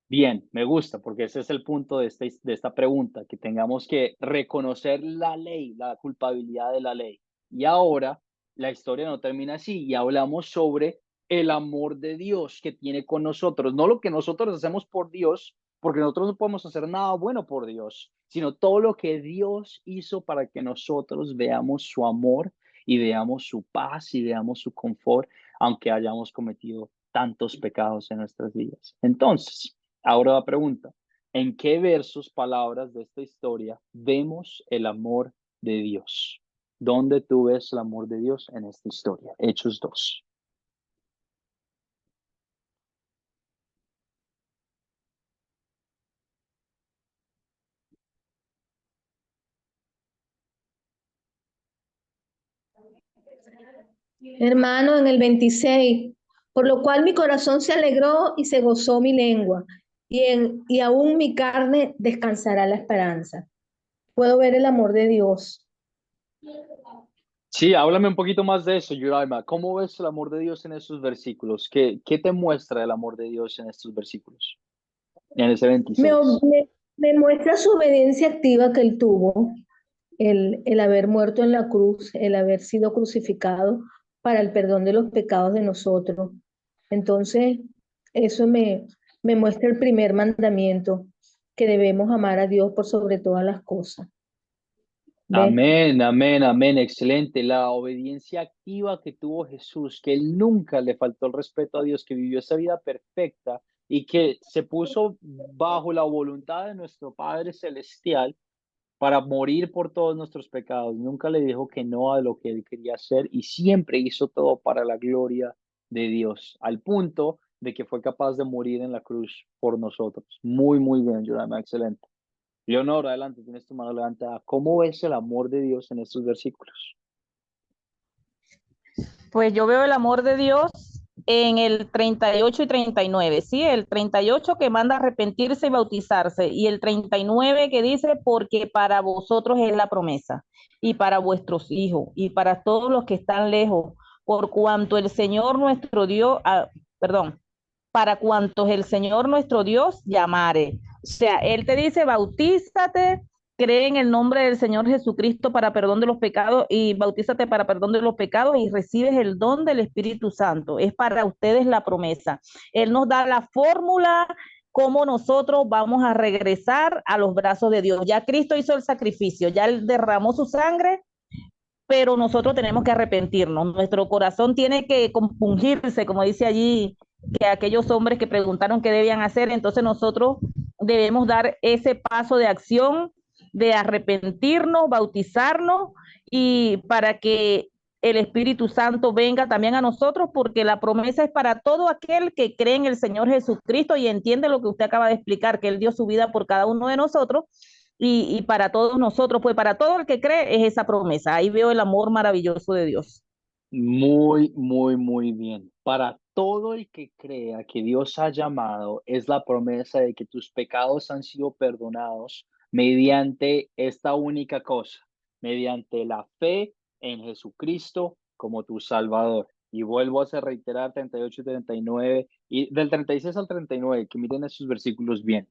Bien, me gusta, porque ese es el punto de esta pregunta, que tengamos que reconocer la ley, la culpabilidad de la ley. Y ahora la historia no termina así y hablamos sobre el amor de Dios que tiene con nosotros, no lo que nosotros hacemos por Dios, porque nosotros no podemos hacer nada bueno por Dios, sino todo lo que Dios hizo para que nosotros veamos su amor y veamos su paz y veamos su confort, aunque hayamos cometido tantos pecados en nuestras vidas. Entonces, ahora la pregunta, ¿en qué versos, palabras de esta historia vemos el amor de Dios? ¿Dónde tú ves el amor de Dios en esta historia? Hechos 2. Hermano, en el 26, por lo cual mi corazón se alegró y se gozó mi lengua, y aún mi carne descansará la esperanza. Puedo ver el amor de Dios. Sí, háblame un poquito más de eso, Yuraima. ¿Cómo ves el amor de Dios en estos versículos? ¿Qué te muestra el amor de Dios en estos versículos? En ese Me, 26. me- me muestra su obediencia activa que él tuvo, el haber muerto en la cruz, el haber sido crucificado para el perdón de los pecados de nosotros. Entonces, eso me muestra el primer mandamiento, que debemos amar a Dios por sobre todas las cosas. ¿Ves? Amén, amén, amén, excelente. La obediencia activa que tuvo Jesús, que él nunca le faltó el respeto a Dios, que vivió esa vida perfecta y que se puso bajo la voluntad de nuestro Padre Celestial para morir por todos nuestros pecados. Nunca le dijo que no a lo que él quería hacer y siempre hizo todo para la gloria de Dios, al punto de que fue capaz de morir en la cruz por nosotros. Muy, muy bien, Jonathan, excelente. Leonor, adelante, tienes tu mano levantada. ¿Cómo ves el amor de Dios en estos versículos? Pues yo veo el amor de Dios en el 38 y 39, ¿sí? El 38 que manda arrepentirse y bautizarse, y el 39 que dice, porque para vosotros es la promesa, y para vuestros hijos, y para todos los que están lejos, por cuanto el Señor nuestro Dios, perdón, para cuantos el Señor nuestro Dios llamare. O sea, Él te dice, bautízate, cree en el nombre del Señor Jesucristo para perdón de los pecados y bautízate para perdón de los pecados y recibes el don del Espíritu Santo. Es para ustedes la promesa. Él nos da la fórmula cómo nosotros vamos a regresar a los brazos de Dios. Ya Cristo hizo el sacrificio, ya Él derramó su sangre, pero nosotros tenemos que arrepentirnos. Nuestro corazón tiene que compungirse, como dice allí, que aquellos hombres que preguntaron qué debían hacer, entonces nosotros debemos dar ese paso de acción, de arrepentirnos, bautizarnos, y para que el Espíritu Santo venga también a nosotros, porque la promesa es para todo aquel que cree en el Señor Jesucristo y entiende lo que usted acaba de explicar, que Él dio su vida por cada uno de nosotros, y para todos nosotros, pues para todo el que cree es esa promesa. Ahí veo el amor maravilloso de Dios. Muy, muy, muy bien. Para todo el que crea que Dios ha llamado, es la promesa de que tus pecados han sido perdonados mediante esta única cosa, mediante la fe en Jesucristo como tu Salvador. Y vuelvo a reiterar 38 y 39, y del 36 al 39, que miren esos versículos bien.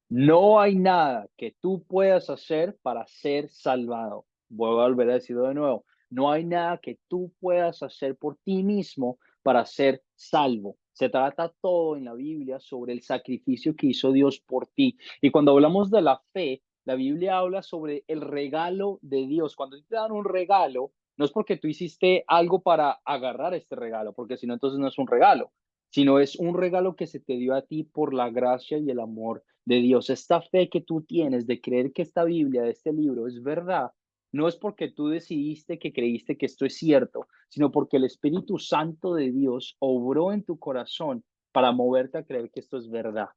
No hay nada que tú puedas hacer para ser salvado. Vuelvo a volver a decirlo de nuevo. No hay nada que tú puedas hacer por ti mismo para ser salvo. Se trata todo en la Biblia sobre el sacrificio que hizo Dios por ti. Y cuando hablamos de la fe, la Biblia habla sobre el regalo de Dios. Cuando te dan un regalo, no es porque tú hiciste algo para agarrar este regalo, porque si no, entonces no es un regalo, sino es un regalo que se te dio a ti por la gracia y el amor de Dios. Esta fe que tú tienes de creer que esta Biblia, este libro, es verdad, no es porque tú decidiste que creíste que esto es cierto, sino porque el Espíritu Santo de Dios obró en tu corazón para moverte a creer que esto es verdad.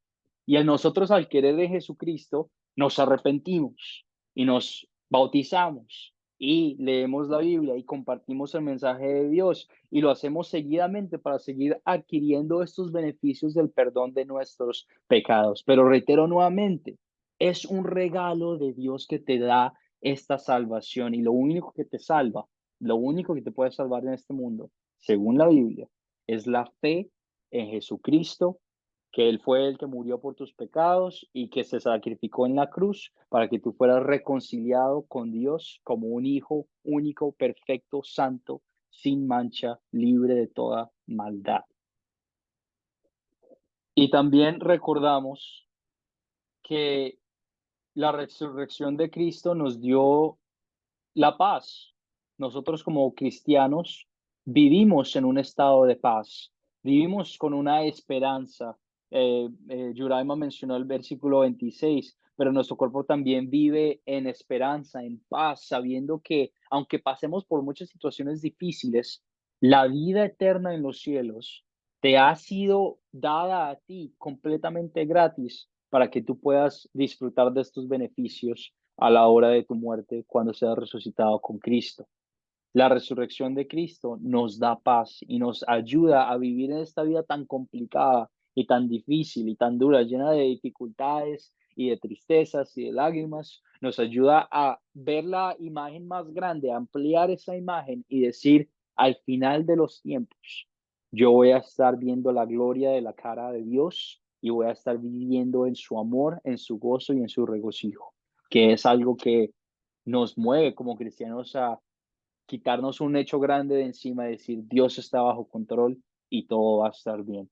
Y a nosotros, al querer de Jesucristo, nos arrepentimos y nos bautizamos y leemos la Biblia y compartimos el mensaje de Dios, y lo hacemos seguidamente para seguir adquiriendo estos beneficios del perdón de nuestros pecados. Pero reitero nuevamente, es un regalo de Dios que te da esta salvación, y lo único que te salva, lo único que te puede salvar en este mundo, según la Biblia, es la fe en Jesucristo que Él fue el que murió por tus pecados y que se sacrificó en la cruz para que tú fueras reconciliado con Dios como un hijo único, perfecto, santo, sin mancha, libre de toda maldad. Y también recordamos que la resurrección de Cristo nos dio la paz. Nosotros como cristianos vivimos en un estado de paz, vivimos con una esperanza. Yuraima mencionó el versículo 26, pero nuestro cuerpo también vive en esperanza, en paz, sabiendo que aunque pasemos por muchas situaciones difíciles, la vida eterna en los cielos te ha sido dada a ti completamente gratis para que tú puedas disfrutar de estos beneficios a la hora de tu muerte cuando seas resucitado con Cristo. La resurrección de Cristo nos da paz y nos ayuda a vivir en esta vida tan complicada y tan difícil y tan dura, llena de dificultades y de tristezas y de lágrimas. Nos ayuda a ver la imagen más grande, a ampliar esa imagen y decir, al final de los tiempos, yo voy a estar viendo la gloria de la cara de Dios y voy a estar viviendo en su amor, en su gozo y en su regocijo, que es algo que nos mueve como cristianos a quitarnos un hecho grande de encima y decir, Dios está bajo control y todo va a estar bien.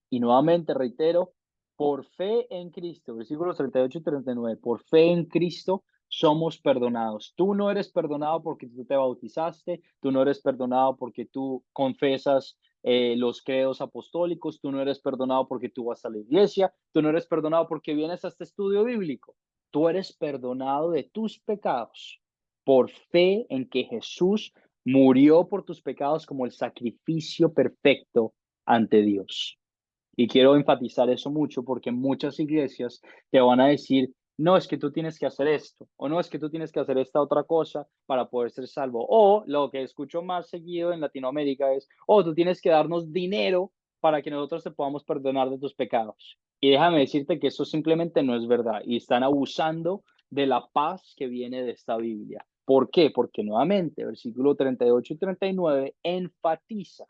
Y nuevamente reitero, por fe en Cristo, versículos 38 y 39, por fe en Cristo somos perdonados. Tú no eres perdonado porque tú te bautizaste, tú no eres perdonado porque tú confesas los credos apostólicos, tú no eres perdonado porque tú vas a la iglesia, tú no eres perdonado porque vienes a este estudio bíblico. Tú eres perdonado de tus pecados por fe en que Jesús murió por tus pecados como el sacrificio perfecto ante Dios. Y quiero enfatizar eso mucho porque muchas iglesias te van a decir, no es que tú tienes que hacer esto, o no es que tú tienes que hacer esta otra cosa para poder ser salvo. O lo que escucho más seguido en Latinoamérica es, oh, tú tienes que darnos dinero para que nosotros te podamos perdonar de tus pecados. Y déjame decirte que eso simplemente no es verdad y están abusando de la paz que viene de esta Biblia. ¿Por qué? Porque nuevamente, versículo 38 y 39 enfatiza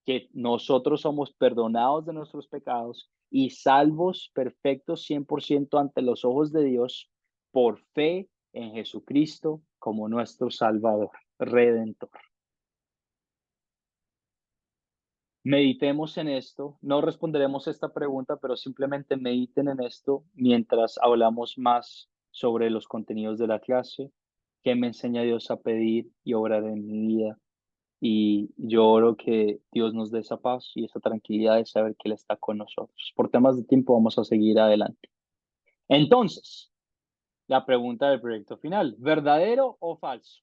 que nosotros somos perdonados de nuestros pecados y salvos perfectos 100% ante los ojos de Dios por fe en Jesucristo como nuestro Salvador, Redentor. Meditemos en esto, no responderemos esta pregunta, pero simplemente mediten en esto mientras hablamos más sobre los contenidos de la clase, qué me enseña Dios a pedir y obrar en mi vida. Y yo oro que Dios nos dé esa paz y esa tranquilidad de saber que Él está con nosotros. Por temas de tiempo vamos a seguir adelante. Entonces, la pregunta del proyecto final, ¿verdadero o falso?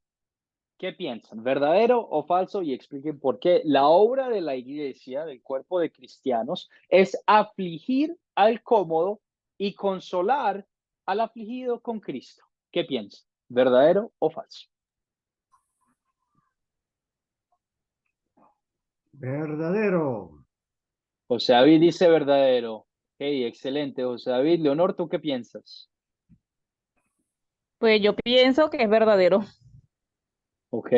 ¿Qué piensan? ¿Verdadero o falso? Y expliquen por qué la obra de la iglesia, del cuerpo de cristianos, es afligir al cómodo y consolar al afligido con Cristo. ¿Qué piensan? ¿Verdadero o falso? Verdadero. José David dice verdadero. Ok, excelente, José David. Leonor, ¿tú qué piensas? Pues yo pienso que es verdadero. Ok,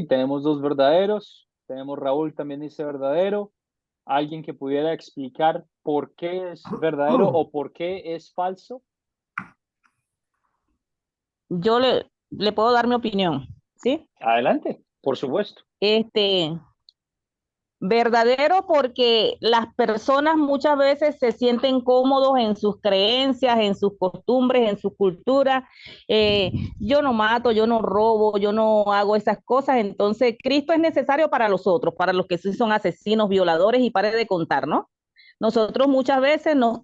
tenemos dos verdaderos. Tenemos Raúl también dice verdadero. ¿Alguien que pudiera explicar por qué es verdadero o por qué es falso? Yo le puedo dar mi opinión, ¿sí? Adelante, por supuesto. Verdadero porque las personas muchas veces se sienten cómodos en sus creencias, en sus costumbres, en su cultura. Yo no mato, yo no robo, yo no hago esas cosas. Entonces, Cristo es necesario para los otros, para los que sí son asesinos, violadores y pare de contar, ¿no? Nosotros muchas veces nos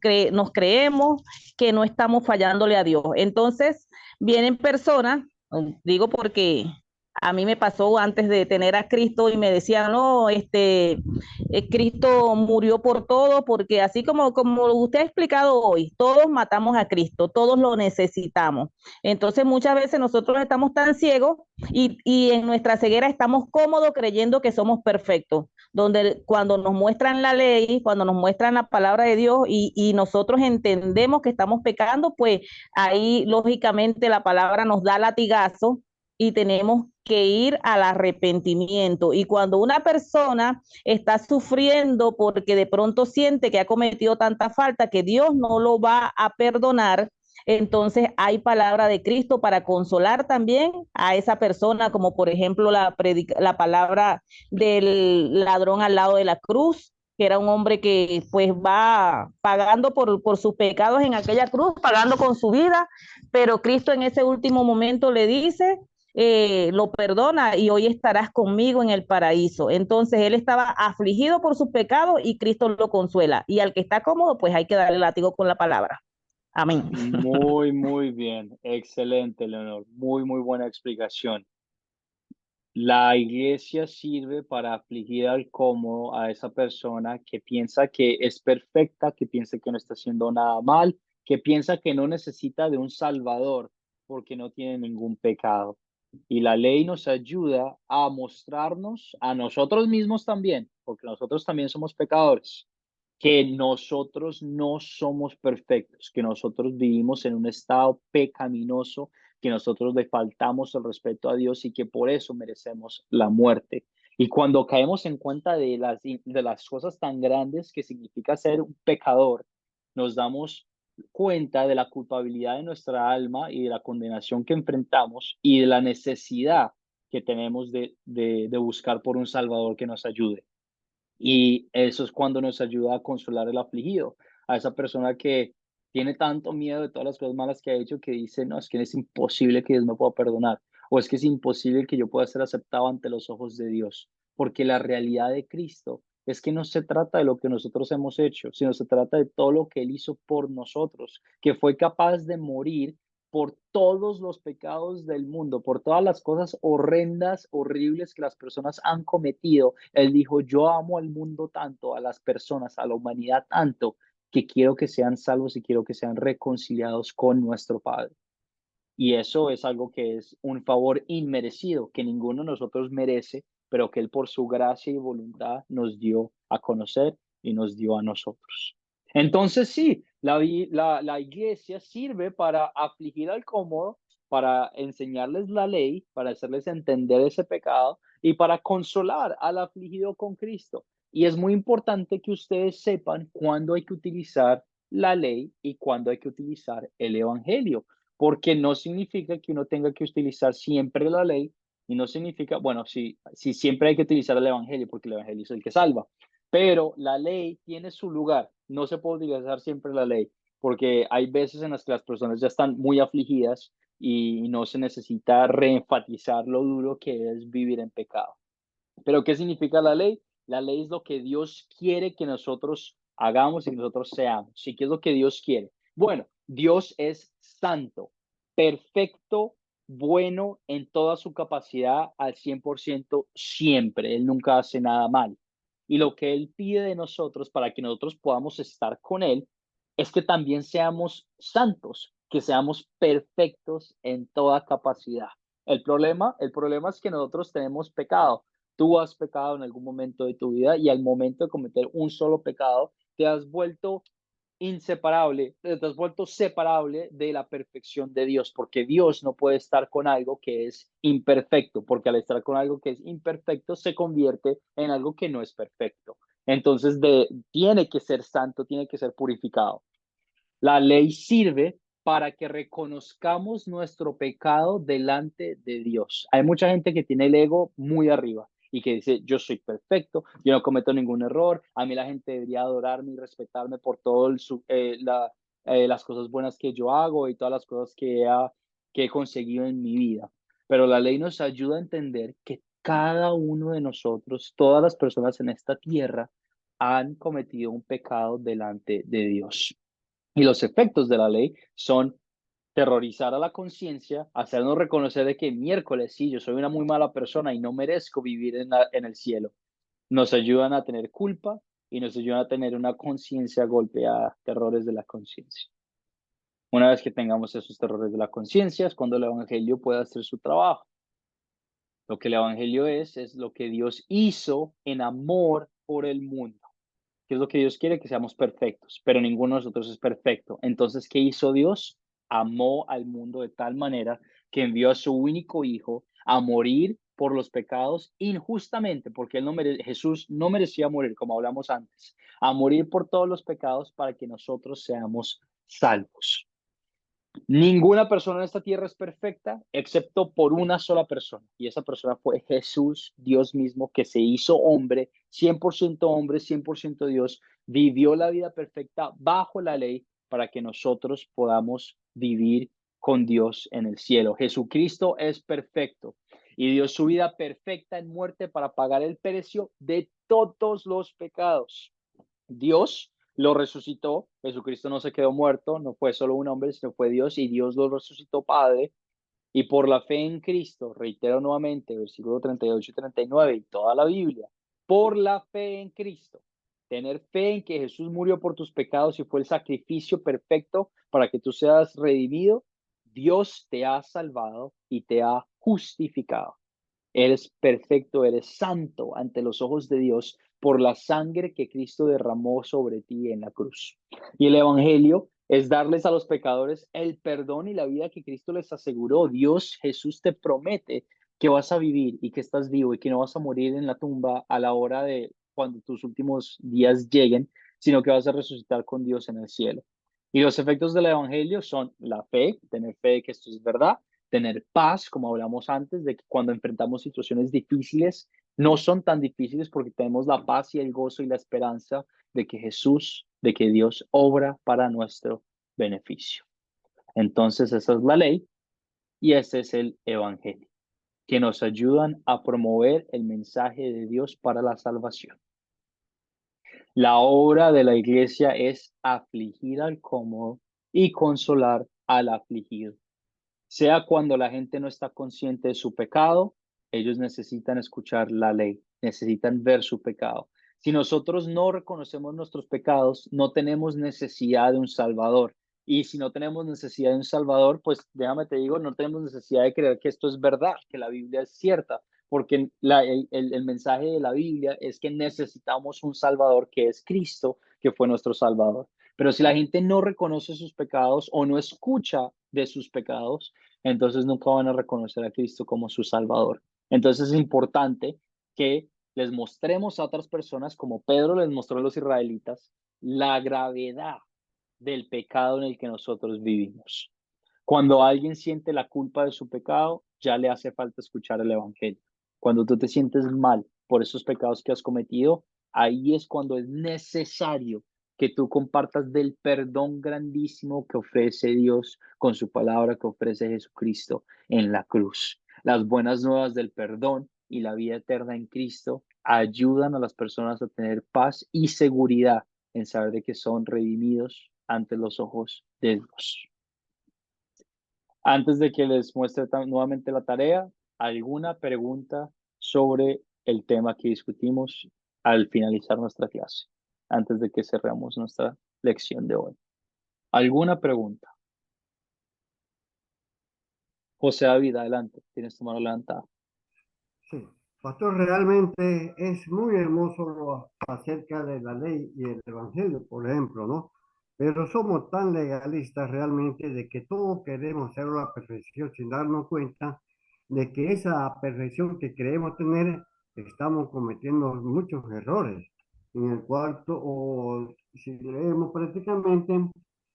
creemos que no estamos fallándole a Dios. Entonces, vienen personas, digo porque a mí me pasó antes de tener a Cristo y me decían, no, Cristo murió por todo, porque así como usted ha explicado hoy, todos matamos a Cristo, todos lo necesitamos. Entonces muchas veces nosotros estamos tan ciegos y en nuestra ceguera estamos cómodos creyendo que somos perfectos, donde cuando nos muestran la ley, cuando nos muestran la palabra de Dios y nosotros entendemos que estamos pecando, pues ahí lógicamente la palabra nos da latigazo y tenemos que ir al arrepentimiento. Y cuando una persona está sufriendo porque de pronto siente que ha cometido tanta falta que Dios no lo va a perdonar, entonces hay palabra de Cristo para consolar también a esa persona, como por ejemplo la palabra del ladrón al lado de la cruz, que era un hombre que pues va pagando por sus pecados en aquella cruz, pagando con su vida, pero Cristo en ese último momento le dice, lo perdona y hoy estarás conmigo en el paraíso. Entonces él estaba afligido por sus pecados y Cristo lo consuela. Y al que está cómodo, pues hay que darle látigo con la palabra. Amén. Muy bien. Excelente, Leonor. Muy buena explicación. La iglesia sirve para afligir al cómodo a esa persona que piensa que es perfecta, que piensa que no está haciendo nada mal, que piensa que no necesita de un salvador porque no tiene ningún pecado. Y la ley nos ayuda a mostrarnos a nosotros mismos también, porque nosotros también somos pecadores, que nosotros no somos perfectos, que nosotros vivimos en un estado pecaminoso, que nosotros le faltamos el respeto a Dios y que por eso merecemos la muerte. Y cuando caemos en cuenta de las cosas tan grandes que significa ser un pecador, nos damos cuenta de la culpabilidad de nuestra alma y de la condenación que enfrentamos y de la necesidad que tenemos de buscar por un Salvador que nos ayude. Y eso es cuando nos ayuda a consolar el afligido, a esa persona que tiene tanto miedo de todas las cosas malas que ha hecho que dice, no, es que es imposible que Dios me pueda perdonar, o es que es imposible que yo pueda ser aceptado ante los ojos de Dios, porque la realidad de Cristo es que no se trata de lo que nosotros hemos hecho, sino se trata de todo lo que Él hizo por nosotros, que fue capaz de morir por todos los pecados del mundo, por todas las cosas horrendas, horribles que las personas han cometido. Él dijo, yo amo al mundo tanto, a las personas, a la humanidad tanto, que quiero que sean salvos y quiero que sean reconciliados con nuestro Padre. Y eso es algo que es un favor inmerecido, que ninguno de nosotros merece, pero que Él por su gracia y voluntad nos dio a conocer y nos dio a nosotros. Entonces sí, la iglesia sirve para afligir al cómodo, para enseñarles la ley, para hacerles entender ese pecado y para consolar al afligido con Cristo. Y es muy importante que ustedes sepan cuándo hay que utilizar la ley y cuándo hay que utilizar el evangelio, porque no significa que uno tenga que utilizar siempre la ley y no significa, bueno, sí siempre hay que utilizar el evangelio porque el evangelio es el que salva, pero la ley tiene su lugar, no se puede utilizar siempre la ley, porque hay veces en las que las personas ya están muy afligidas y no se necesita reenfatizar lo duro que es vivir en pecado. Pero ¿qué significa la ley? La ley es lo que Dios quiere que nosotros hagamos y nosotros seamos. ¿Sí? ¿Qué es lo que Dios quiere? Bueno, Dios es santo, perfecto, bueno en toda su capacidad al 100% siempre. Él nunca hace nada mal. Y lo que Él pide de nosotros para que nosotros podamos estar con Él es que también seamos santos, que seamos perfectos en toda capacidad. El problema es que nosotros tenemos pecado. Tú has pecado en algún momento de tu vida y al momento de cometer un solo pecado, te has vuelto inseparable, te has vuelto separable de la perfección de Dios, porque Dios no puede estar con algo que es imperfecto, porque al estar con algo que es imperfecto se convierte en algo que no es perfecto. Entonces, tiene que ser santo, tiene que ser purificado. La ley sirve para que reconozcamos nuestro pecado delante de Dios. Hay mucha gente que tiene el ego muy arriba y que dice, yo soy perfecto, yo no cometo ningún error, a mí la gente debería adorarme y respetarme por todo las cosas buenas que yo hago y todas las cosas que he conseguido en mi vida. Pero la ley nos ayuda a entender que cada uno de nosotros, todas las personas en esta tierra, han cometido un pecado delante de Dios. Y los efectos de la ley son terrorizar a la conciencia, hacernos reconocer de que miércoles sí, yo soy una muy mala persona y no merezco vivir en el cielo. Nos ayudan a tener culpa y nos ayudan a tener una conciencia golpeada, terrores de la conciencia. Una vez que tengamos esos terrores de la conciencia es cuando el evangelio puede hacer su trabajo. Lo que el evangelio es lo que Dios hizo en amor por el mundo. ¿Qué es lo que Dios quiere? Que seamos perfectos, pero ninguno de nosotros es perfecto. Entonces, ¿qué hizo Dios? Amó al mundo de tal manera que envió a su único hijo a morir por los pecados injustamente, porque Jesús no merecía morir, como hablamos antes, a morir por todos los pecados para que nosotros seamos salvos. Ninguna persona en esta tierra es perfecta, excepto por una sola persona, y esa persona fue Jesús, Dios mismo, que se hizo hombre, 100% Dios, vivió la vida perfecta bajo la ley para que nosotros podamos vivir con Dios en el cielo. Jesucristo es perfecto y dio su vida perfecta en muerte para pagar el precio de todos los pecados. Dios lo resucitó. Jesucristo no se quedó muerto, no fue solo un hombre, sino fue Dios, y Dios lo resucitó Padre. Y por la fe en Cristo, reitero nuevamente, versículo 38 y 39 y toda la Biblia, por la fe en Cristo, tener fe en que Jesús murió por tus pecados y fue el sacrificio perfecto para que tú seas redimido, Dios te ha salvado y te ha justificado. Eres perfecto, eres santo ante los ojos de Dios por la sangre que Cristo derramó sobre ti en la cruz. Y el Evangelio es darles a los pecadores el perdón y la vida que Cristo les aseguró. Dios, Jesús te promete que vas a vivir y que estás vivo y que no vas a morir en la tumba a la hora de cuando tus últimos días lleguen, sino que vas a resucitar con Dios en el cielo. Y los efectos del Evangelio son la fe, tener fe de que esto es verdad, tener paz, como hablamos antes, de que cuando enfrentamos situaciones difíciles, no son tan difíciles porque tenemos la paz y el gozo y la esperanza de que Jesús, de que Dios obra para nuestro beneficio. Entonces, esa es la ley y ese es el Evangelio, que nos ayudan a promover el mensaje de Dios para la salvación. La obra de la iglesia es afligir al cómodo y consolar al afligido. Sea cuando la gente no está consciente de su pecado, ellos necesitan escuchar la ley, necesitan ver su pecado. Si nosotros no reconocemos nuestros pecados, no tenemos necesidad de un Salvador. Y si no tenemos necesidad de un Salvador, pues déjame te digo, no tenemos necesidad de creer que esto es verdad, que la Biblia es cierta, porque el mensaje de la Biblia es que necesitamos un Salvador que es Cristo, que fue nuestro Salvador. Pero si la gente no reconoce sus pecados o no escucha de sus pecados, entonces nunca van a reconocer a Cristo como su Salvador. Entonces es importante que les mostremos a otras personas, como Pedro les mostró a los israelitas, la gravedad del pecado en el que nosotros vivimos. Cuando alguien siente la culpa de su pecado, ya le hace falta escuchar el Evangelio. Cuando tú te sientes mal por esos pecados que has cometido, ahí es cuando es necesario que tú compartas del perdón grandísimo que ofrece Dios con su palabra, que ofrece Jesucristo en la cruz. Las buenas nuevas del perdón y la vida eterna en Cristo ayudan a las personas a tener paz y seguridad en saber de que son redimidos ante los ojos de Dios. Antes de que les muestre nuevamente la tarea, ¿alguna pregunta sobre el tema que discutimos al finalizar nuestra clase? Antes de que cerremos nuestra lección de hoy. ¿Alguna pregunta? José David, adelante. Tienes tu mano levantada. Sí, pastor, realmente es muy hermoso acerca de la ley y el evangelio, por ejemplo, ¿no? Pero somos tan legalistas realmente de que todos queremos hacer la perfección sin darnos cuenta de que esa perfección que creemos tener, estamos cometiendo muchos errores. En el cuarto, o si leemos prácticamente en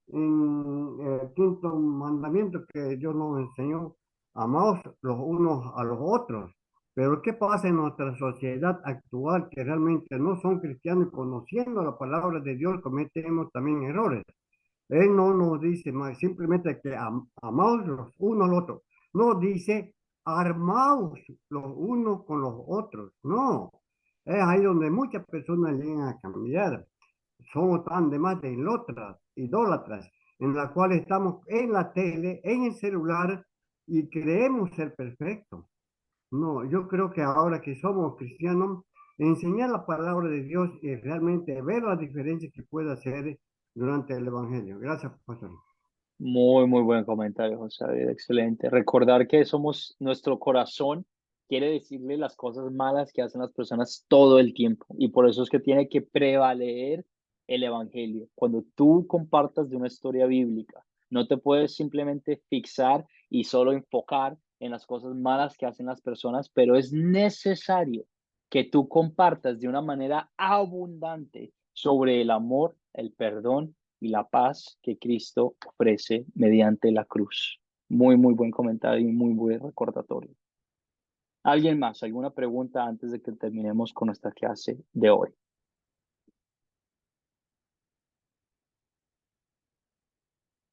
el quinto mandamiento que Dios nos enseñó, amaos los unos a los otros. Pero ¿qué pasa en nuestra sociedad actual que realmente no son cristianos y conociendo la palabra de Dios cometemos también errores? Él no nos dice más, simplemente que amaos los unos a los otros. No dice armaos los unos con los otros. No. Es ahí donde muchas personas llegan a cambiar. Somos tan demás de idólatras, en la cual estamos en la tele, en el celular y creemos ser perfectos. No, yo creo que ahora que somos cristianos, enseñar la palabra de Dios y realmente ver las diferencias que puede hacer durante el Evangelio. Gracias, pastor. Muy buen comentario, José David. Excelente. Recordar que somos nuestro corazón quiere decirle las cosas malas que hacen las personas todo el tiempo. Y por eso es que tiene que prevalecer el Evangelio. Cuando tú compartas de una historia bíblica, no te puedes simplemente fixar y solo enfocar en las cosas malas que hacen las personas, pero es necesario que tú compartas de una manera abundante sobre el amor, el perdón y la paz que Cristo ofrece mediante la cruz. Muy, muy buen comentario y muy buen recordatorio. ¿Alguien más? ¿Alguna pregunta antes de que terminemos con nuestra clase de hoy?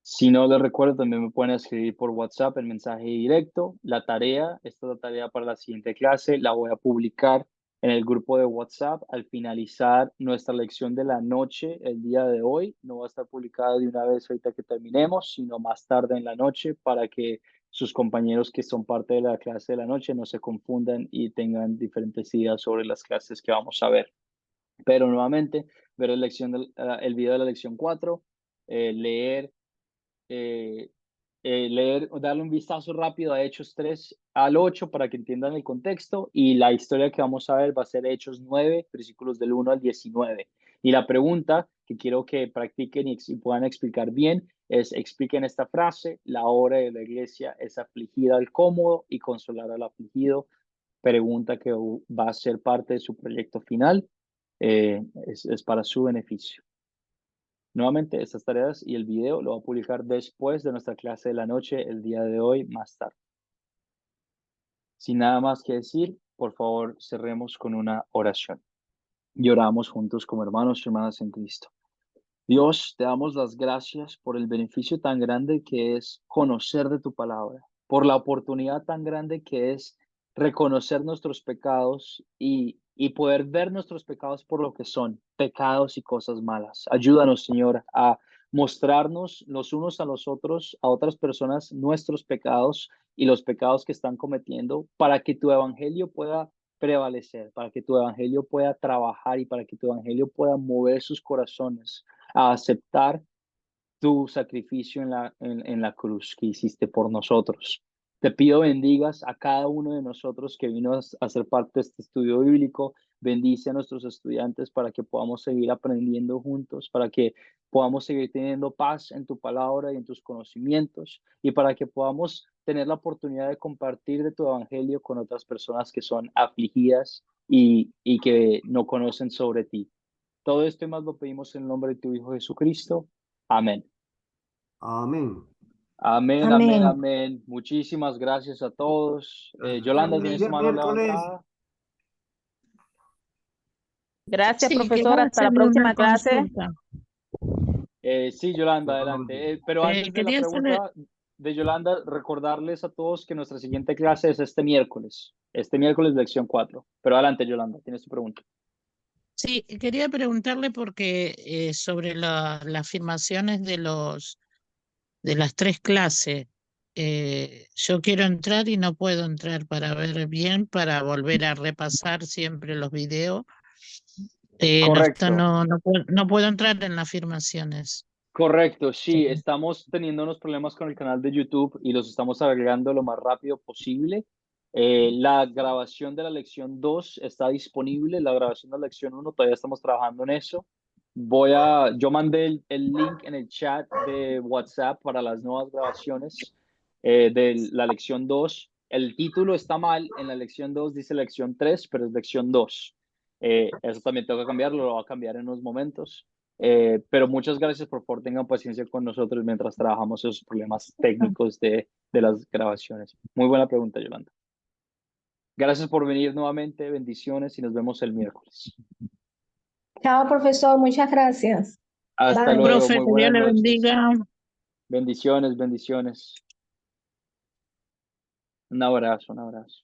Si no les recuerdo, también me pueden escribir por WhatsApp el mensaje directo. La tarea, esta es la tarea para la siguiente clase, la voy a publicar en el grupo de WhatsApp al finalizar nuestra lección de la noche el día de hoy. No va a estar publicada de una vez ahorita que terminemos, sino más tarde en la noche para que sus compañeros que son parte de la clase de la noche no se confundan y tengan diferentes ideas sobre las clases que vamos a ver. Pero nuevamente, ver el video de la lección 4, leer darle un vistazo rápido a Hechos 3 al 8 para que entiendan el contexto, y la historia que vamos a ver va a ser Hechos 9, versículos del 1 al 19. Y la pregunta que quiero que practiquen y puedan explicar bien es: expliquen esta frase: la obra de la iglesia es afligir al cómodo y consolar al afligido. Pregunta que va a ser parte de su proyecto final. Es para su beneficio. Nuevamente, estas tareas y el video lo voy a publicar después de nuestra clase de la noche, el día de hoy, más tarde. Sin nada más que decir, por favor, cerremos con una oración. Y oramos juntos como hermanos y hermanas en Cristo. Dios, te damos las gracias por el beneficio tan grande que es conocer de tu palabra, por la oportunidad tan grande que es reconocer nuestros pecados y poder ver nuestros pecados por lo que son, pecados y cosas malas. Ayúdanos, Señor, a mostrarnos los unos a los otros, a otras personas, nuestros pecados y los pecados que están cometiendo, para que tu evangelio pueda prevalecer, para que tu evangelio pueda trabajar y para que tu evangelio pueda mover sus corazones a aceptar tu sacrificio en la cruz que hiciste por nosotros. Te pido bendigas a cada uno de nosotros que vino a ser parte de este estudio bíblico. Bendice a nuestros estudiantes para que podamos seguir aprendiendo juntos, para que podamos seguir teniendo paz en tu palabra y en tus conocimientos, y para que podamos tener la oportunidad de compartir de tu evangelio con otras personas que son afligidas y que no conocen sobre ti. Todo esto y más lo pedimos en el nombre de tu Hijo Jesucristo. Amén. Amén. Amén, amén, amén. Muchísimas gracias a todos. Yolanda, El ¿tienes día tu mano miércoles, levantada? Gracias, Sí, profesor. quería Hasta la hacerle una próxima clase. consulta. Sí, Yolanda, adelante. Pero antes de la Quería hacerle, pregunta de Yolanda, recordarles a todos que nuestra siguiente clase es este miércoles. Este miércoles, lección 4. Pero adelante, Yolanda, tienes tu pregunta. sí, quería preguntarle porque sobre las afirmaciones de las tres clases, yo quiero entrar y no puedo entrar para ver bien, para volver a repasar siempre los videos. Correcto. No puedo entrar en las afirmaciones. Correcto, sí, estamos teniendo unos problemas con el canal de YouTube y los estamos arreglando lo más rápido posible. La grabación de la lección 2 está disponible, la grabación de la lección 1 todavía estamos trabajando en eso. Yo mandé el link en el chat de WhatsApp para las nuevas grabaciones de la lección 2. El título está mal, en la lección 2 dice lección 3, pero es lección 2. Eso también tengo que cambiarlo, lo voy a cambiar en unos momentos. Pero muchas gracias, por favor, tengan paciencia con nosotros mientras trabajamos esos problemas técnicos de las grabaciones. Muy buena pregunta, Yolanda. Gracias por venir nuevamente, bendiciones y nos vemos el miércoles. Chao, profesor, muchas gracias. Hasta Bye. luego, Profe, muy que Dios buenas le noches. bendiga. Bendiciones, bendiciones. Un abrazo, un abrazo.